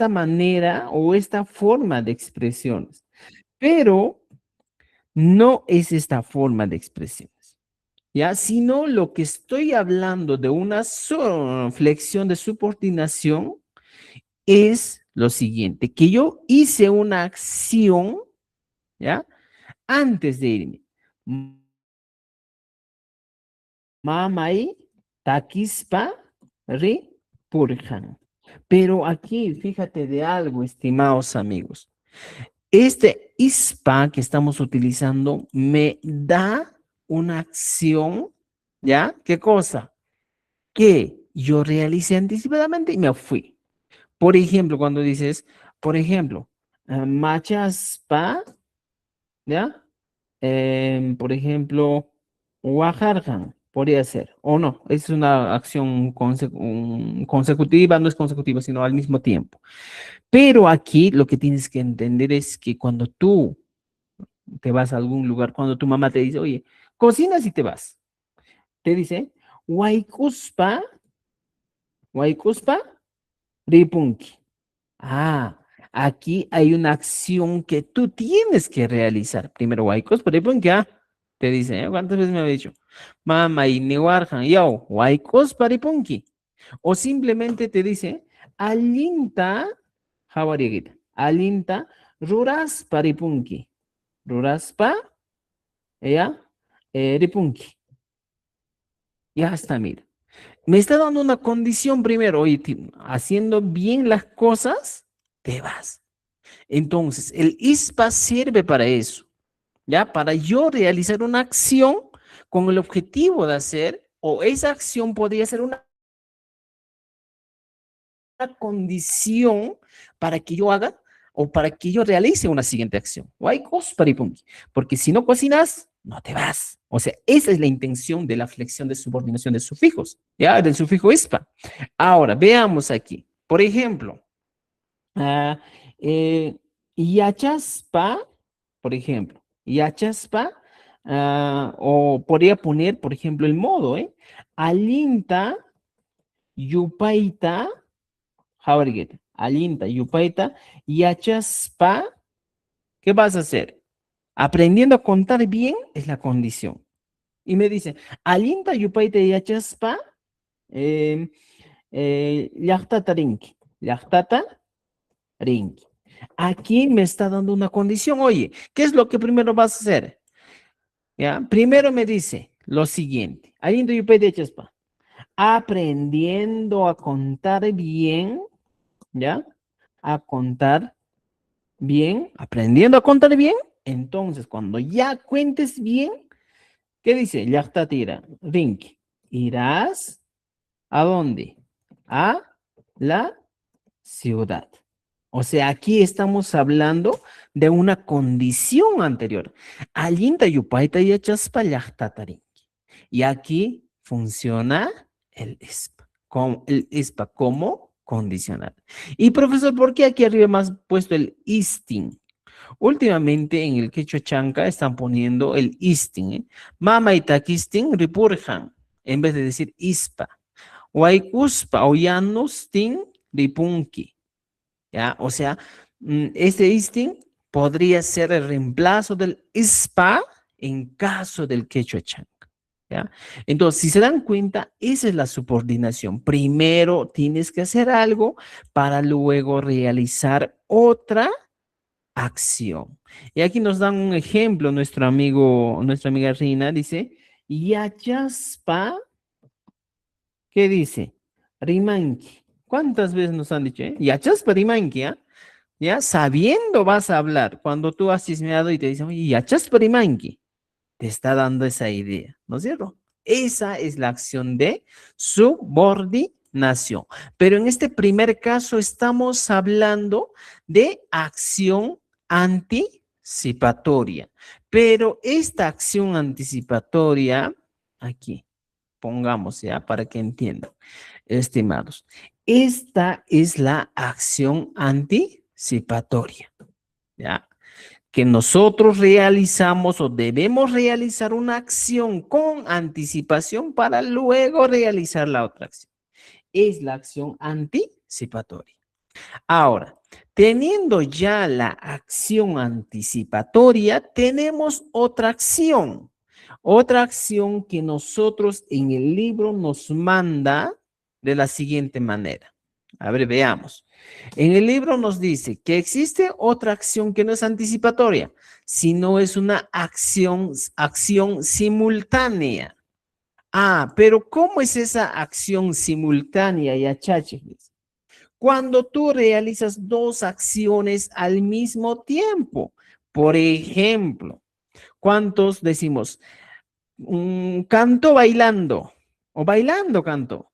A: manera o esta forma de expresiones, pero no es esta forma de expresiones, ¿ya? Sino lo que estoy hablando de una flexión de subordinación es lo siguiente, que yo hice una acción, ¿ya? Antes de irme. Mamai takispa ri purjan. Pero aquí, fíjate de algo, estimados amigos. Este ispa que estamos utilizando me da una acción, ¿ya? ¿Qué cosa? Que yo realicé anticipadamente y me fui. Por ejemplo, cuando dices, por ejemplo, machaspa, ¿ya? Por ejemplo, Wajarjan, podría ser, o no, es una acción consecutiva, no es consecutiva, sino al mismo tiempo. Pero aquí lo que tienes que entender es que cuando tú te vas a algún lugar, cuando tu mamá te dice, oye, cocinas y te vas, te dice, Waikuspa, Ripunki. Ah, aquí hay una acción que tú tienes que realizar. Primero, Waikuspa, Ripunki, te dice, ¿cuántas veces me ha dicho? Mama y Newarjan, yo, Waikuspa, Ripunki. O simplemente te dice, Alinta, Hawariagita, Alinta, Ruraspa, Ripunki. Ruraspa, ¿ya? Ripunki. Ya está, mira. Me está dando una condición primero, oye, haciendo bien las cosas, te vas. Entonces, el ISPA sirve para eso, ¿ya? Para yo realizar una acción con el objetivo de hacer, o esa acción podría ser una condición para que yo haga o para que yo realice una siguiente acción. Porque si no cocinas, no te vas. O sea, esa es la intención de la flexión de subordinación de sufijos, ¿ya? Del sufijo ispa. Ahora, veamos aquí. Por ejemplo, uh, yachaspa, por ejemplo, yachaspa, o podría poner, por ejemplo, el modo, Alinta, yupaita, Habarget, Alinta, Yupaita, Yachaspa, ¿qué vas a hacer? Aprendiendo a contar bien es la condición. Y me dice, Alinta, Yupaita, Yachaspa, Yachtata Rinki, Yachtata Rinki. Aquí me está dando una condición. Oye, ¿qué es lo que primero vas a hacer? ¿Ya? Primero me dice lo siguiente, Alinta, Yupaita, Yachaspa, aprendiendo a contar bien, ¿ya? A contar bien, aprendiendo a contar bien. Entonces, cuando ya cuentes bien, ¿qué dice? Yachtatira, Rink. Irás ¿a dónde? A la ciudad. O sea, aquí estamos hablando de una condición anterior. Allinta yupaita yachaspa yachtatari. Y aquí funciona el ISPA como condicional. Y profesor, ¿por qué aquí arriba más puesto el istin? Últimamente en el quechua chanca están poniendo el istin, Mama y takistin ripurjan, en vez de decir ispa. Waikuspa o yanustin ripunki. ¿Ya? O sea, este istin podría ser el reemplazo del ispa en caso del quechua chanca. ¿Ya? Entonces, si se dan cuenta, esa es la subordinación. Primero tienes que hacer algo para luego realizar otra acción. Y aquí nos dan un ejemplo, nuestra amiga Rina dice, Yachaspa, ¿qué dice? Rimanki. ¿Cuántas veces nos han dicho? Yachaspa rimanki, ¿ah? Ya sabiendo vas a hablar. Cuando tú has chismeado y te dicen, oye, yachaspa rimanki, te está dando esa idea, ¿no es cierto? Esa es la acción de subordinación. Pero en este primer caso estamos hablando de acción anticipatoria. Pero esta acción anticipatoria, aquí, pongamos ya para que entiendan, estimados. Esta es la acción anticipatoria, ¿ya? Que nosotros realizamos o debemos realizar una acción con anticipación para luego realizar la otra acción. Es la acción anticipatoria. Ahora, teniendo ya la acción anticipatoria, tenemos otra acción que nosotros en el libro nos manda de la siguiente manera. A ver, veamos. En el libro nos dice que existe otra acción que no es anticipatoria, sino es una acción simultánea. Ah, pero ¿cómo es esa acción simultánea, Yachache? Cuando tú realizas dos acciones al mismo tiempo. Por ejemplo, ¿cuántos decimos? Canto bailando o bailando canto.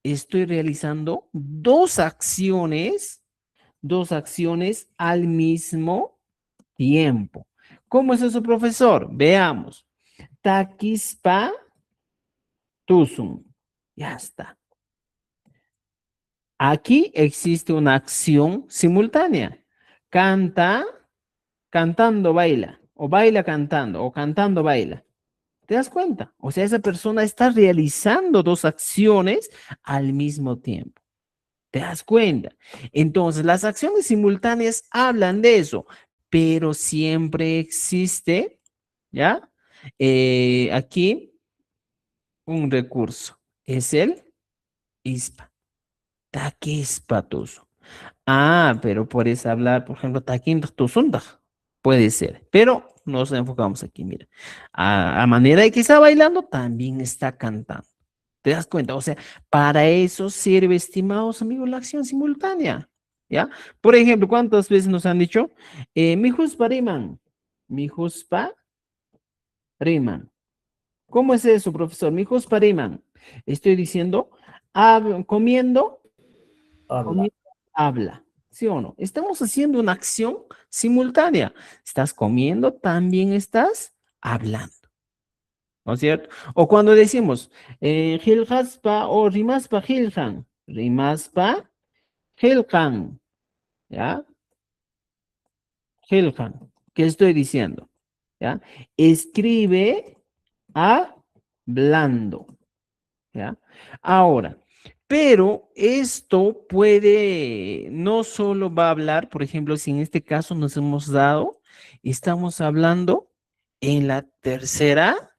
A: Estoy realizando dos acciones al mismo tiempo. ¿Cómo es eso, profesor? Veamos. Taquispa tusum. Ya está. Aquí existe una acción simultánea. Canta, cantando baila, o baila cantando, o cantando baila. ¿Te das cuenta? O sea, esa persona está realizando dos acciones al mismo tiempo. ¿Te das cuenta? Entonces, las acciones simultáneas hablan de eso, pero siempre existe, ¿ya? Aquí un recurso. Es el ISPA. Taquispatuso. Ah, pero puedes hablar, por ejemplo, taquintusunda. Puede ser, pero nos enfocamos aquí, mira. A manera de que está bailando, también está cantando. ¿Te das cuenta? O sea, para eso sirve, estimados amigos, la acción simultánea. ¿Ya? Por ejemplo, ¿cuántas veces nos han dicho? Mi huspa riman. Mi huspa riman. ¿Cómo es eso, profesor? Mi huspa riman. Estoy diciendo, comiendo,
F: Habla.
A: habla. ¿Sí o no? Estamos haciendo una acción simultánea. Estás comiendo, también estás hablando. ¿No es cierto? O cuando decimos, Gilhaspa o Rimaspa Gilhan, Rimaspa Gilhan, ¿ya? Gilhan, ¿qué estoy diciendo? ¿Ya? Escribe hablando, ¿ya? Ahora, pero esto puede, no solo va a hablar, por ejemplo, si en este caso nos hemos dado, estamos hablando en la tercera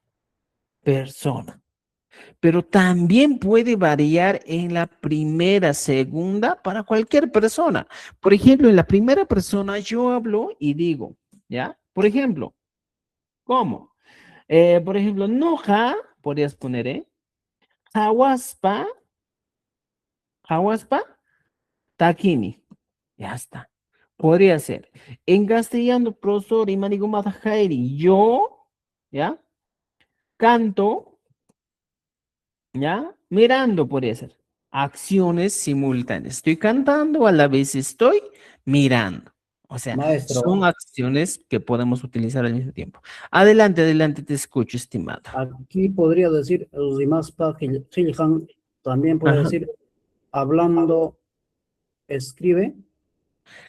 A: persona. Pero también puede variar en la primera, segunda, para cualquier persona. Por ejemplo, en la primera persona yo hablo y digo, ¿ya? Por ejemplo, ¿cómo? Por ejemplo, noja, podrías poner, Hawaspa, takini. Ya está. Podría ser. En castellano, profesor, y manigumata jairi, yo, ¿ya? Canto, ¿ya? Mirando podría ser. Acciones simultáneas. Estoy cantando, a la vez estoy mirando. O sea,
F: Maestro,
A: son acciones que podemos utilizar al mismo tiempo. Adelante, adelante, te escucho, estimado.
F: aquí podría decir Rimaspa Gilhan, también puede
A: Ajá.
F: decir hablando, escribe.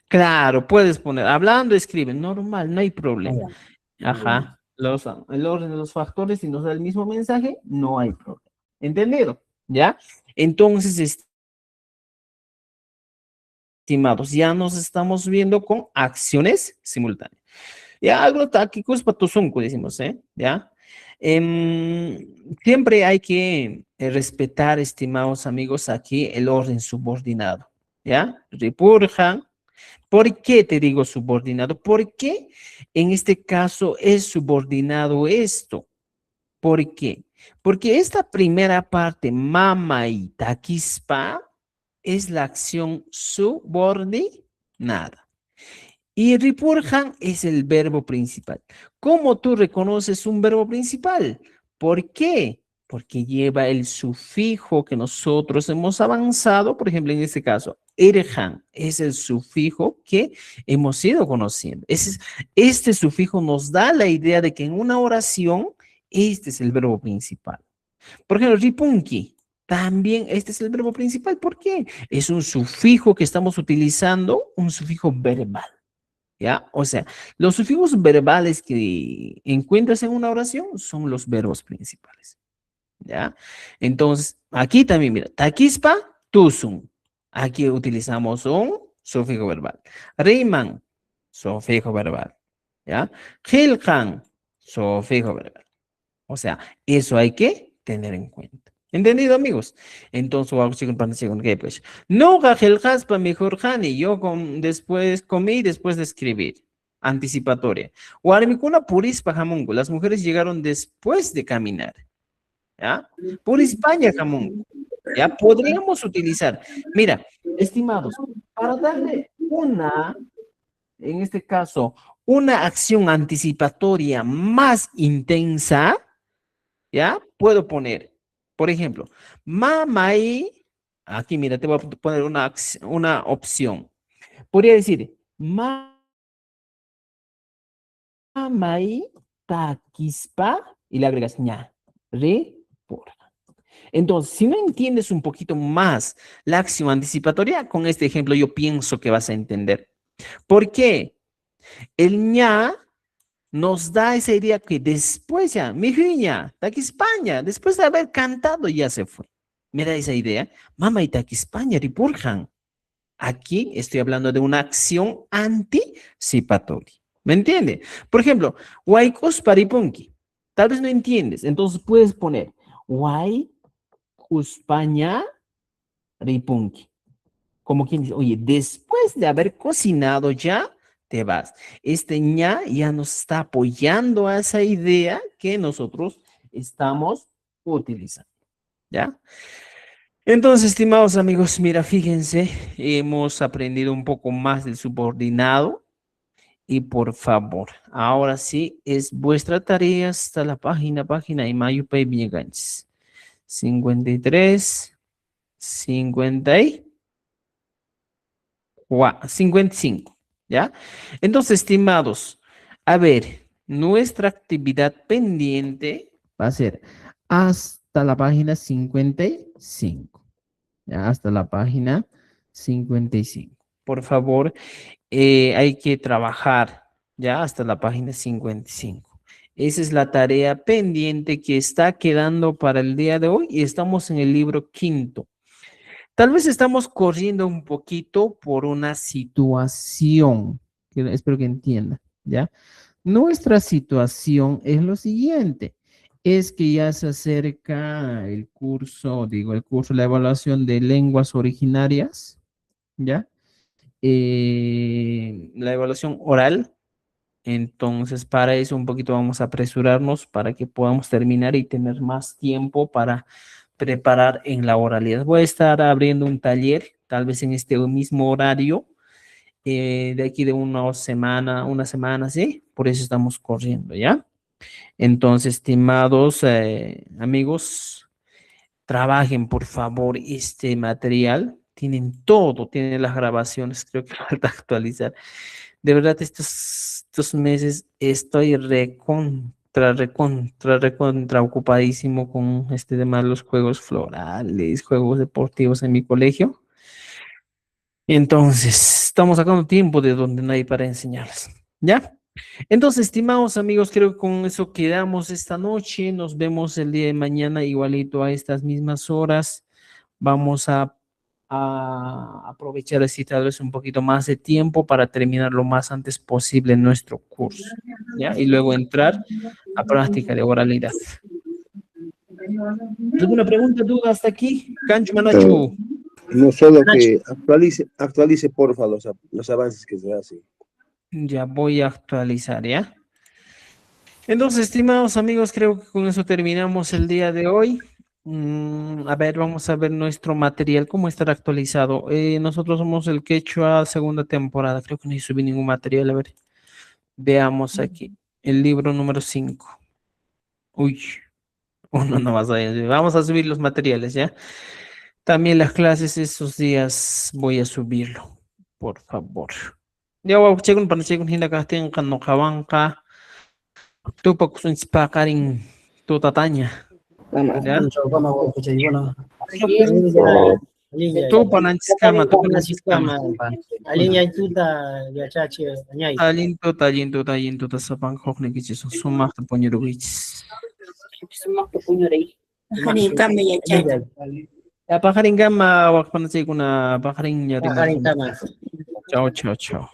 A: Claro, puedes poner, hablando, escribe, normal, no hay
F: Ah,
A: problema.
F: ya.
A: Ajá. El orden de los factores, si nos da el mismo mensaje, no hay problema. ¿Entendido? ¿Ya? Entonces, estimados, ya nos estamos viendo con acciones simultáneas. Ya, algo tácticos patosonco, decimos, ¿eh? ¿Ya? Siempre hay que respetar, estimados amigos, aquí el orden subordinado, ¿ya? Repurjan. ¿Por qué te digo subordinado? Porque en este caso es subordinado esto, ¿Por qué? Porque esta primera parte, mama y taquispa, es la acción subordinada. Y ripurjan es el verbo principal. ¿Cómo tú reconoces un verbo principal? ¿Por qué? Porque lleva el sufijo que nosotros hemos avanzado, por ejemplo, en este caso, erjan es el sufijo que hemos ido conociendo. Este sufijo nos da la idea de que en una oración, este es el verbo principal. Por ejemplo, ripunki, también este es el verbo principal. ¿Por qué? Es un sufijo que estamos utilizando, un sufijo verbal. ¿Ya? O sea, los sufijos verbales que encuentras en una oración son los verbos principales. ¿Ya? Entonces, aquí también, mira, taquispa, tusun. Aquí utilizamos un sufijo verbal. Riman, sufijo verbal. ¿Ya? Gilkan, sufijo verbal. O sea, eso hay que tener en cuenta. ¿Entendido, amigos? Entonces, no para mejor hani. Yo comí después de escribir. Anticipatoria. Warmikuna purispa jamungo. Las mujeres llegaron después de caminar. ¿Ya? Purispaña jamungo. ¿Ya? Podríamos utilizar. Mira, estimados, para darle en este caso, una acción anticipatoria más intensa, ¿ya? Puedo poner, por ejemplo, mamai, aquí mira, te voy a poner una opción. Podría decir, mamai taquispa, y le agregas ña, re, por. Entonces, si no entiendes un poquito más la acción anticipatoria, con este ejemplo yo pienso que vas a entender. ¿Por qué? El ña nos da esa idea que después ya, mi hija, Taki España, después de haber cantado ya se fue. Me da esa idea, mamá y Taki España, ripurjan. Aquí estoy hablando de una acción anticipatoria. ¿Me entiende? Por ejemplo, Waikos paripunki. Tal vez no entiendes, entonces puedes poner Waikuspanya ripunki. Como quien dice, oye, después de haber cocinado ya, te vas. Este ña ya nos está apoyando a esa idea que nosotros estamos utilizando. ¿Ya? Entonces, estimados amigos, mira, fíjense, hemos aprendido un poco más del subordinado y por favor, ahora sí es vuestra tarea hasta la página y Mayupay Villeganchis. 53, 55, ¿ya? Entonces, estimados, a ver, nuestra actividad pendiente va a ser hasta la página 55, ¿ya? Hasta la página 55. Por favor, hay que trabajar, ¿ya? Hasta la página 55. Esa es la tarea pendiente que está quedando para el día de hoy y estamos en el libro quinto. Tal vez estamos corriendo un poquito por una situación, que espero que entienda, ¿ya? Nuestra situación es lo siguiente, es que ya se acerca el curso, la evaluación de lenguas originarias, ¿ya? La evaluación oral. Entonces, para eso un poquito vamos a apresurarnos para que podamos terminar y tener más tiempo para preparar en la oralidad. Voy a estar abriendo un taller, tal vez en este mismo horario, de aquí de una semana, ¿sí? Por eso estamos corriendo, ¿ya? Entonces, estimados amigos, trabajen por favor este material. Tienen todo, tienen las grabaciones, creo que falta actualizar. De verdad, estos meses estoy recontra ocupadísimo con este tema de los juegos florales, juegos deportivos en mi colegio. Entonces, estamos sacando tiempo de donde no hay para enseñarles, ¿ya? Entonces, estimados amigos, creo que con eso quedamos esta noche. Nos vemos el día de mañana igualito a estas mismas horas. Vamos a aprovechar así tal vez un poquito más de tiempo para terminar lo más antes posible nuestro curso, ¿ya? Y luego entrar a práctica de oralidad. ¿Alguna pregunta, duda hasta aquí? Cancho Manachu.
E: No solo que actualice porfa los avances que se hacen.
A: Ya voy a actualizar, ¿ya? Entonces, estimados amigos, creo que con eso terminamos el día de hoy. A ver, vamos a ver nuestro material, cómo estará actualizado. Nosotros somos el Quechua segunda temporada. Creo que no subí ningún material. A ver, veamos aquí. El libro número 5. Uy, uno no vas a ir. Vamos a subir los materiales, ¿ya? También las clases esos días voy a subirlo, por favor. Ya voy a checar para checar hinda casting kan no kawanka. Tu pakarin tu tatanya. ¿Ya? Tu pananchis kama, tu pananchis kama. Talinto ta sa Bangkok ni kichis sumak ta ponyo kichis. Ya pakarin kama wak pananchis kuna pakarin ya rin. Chao, chao, chao.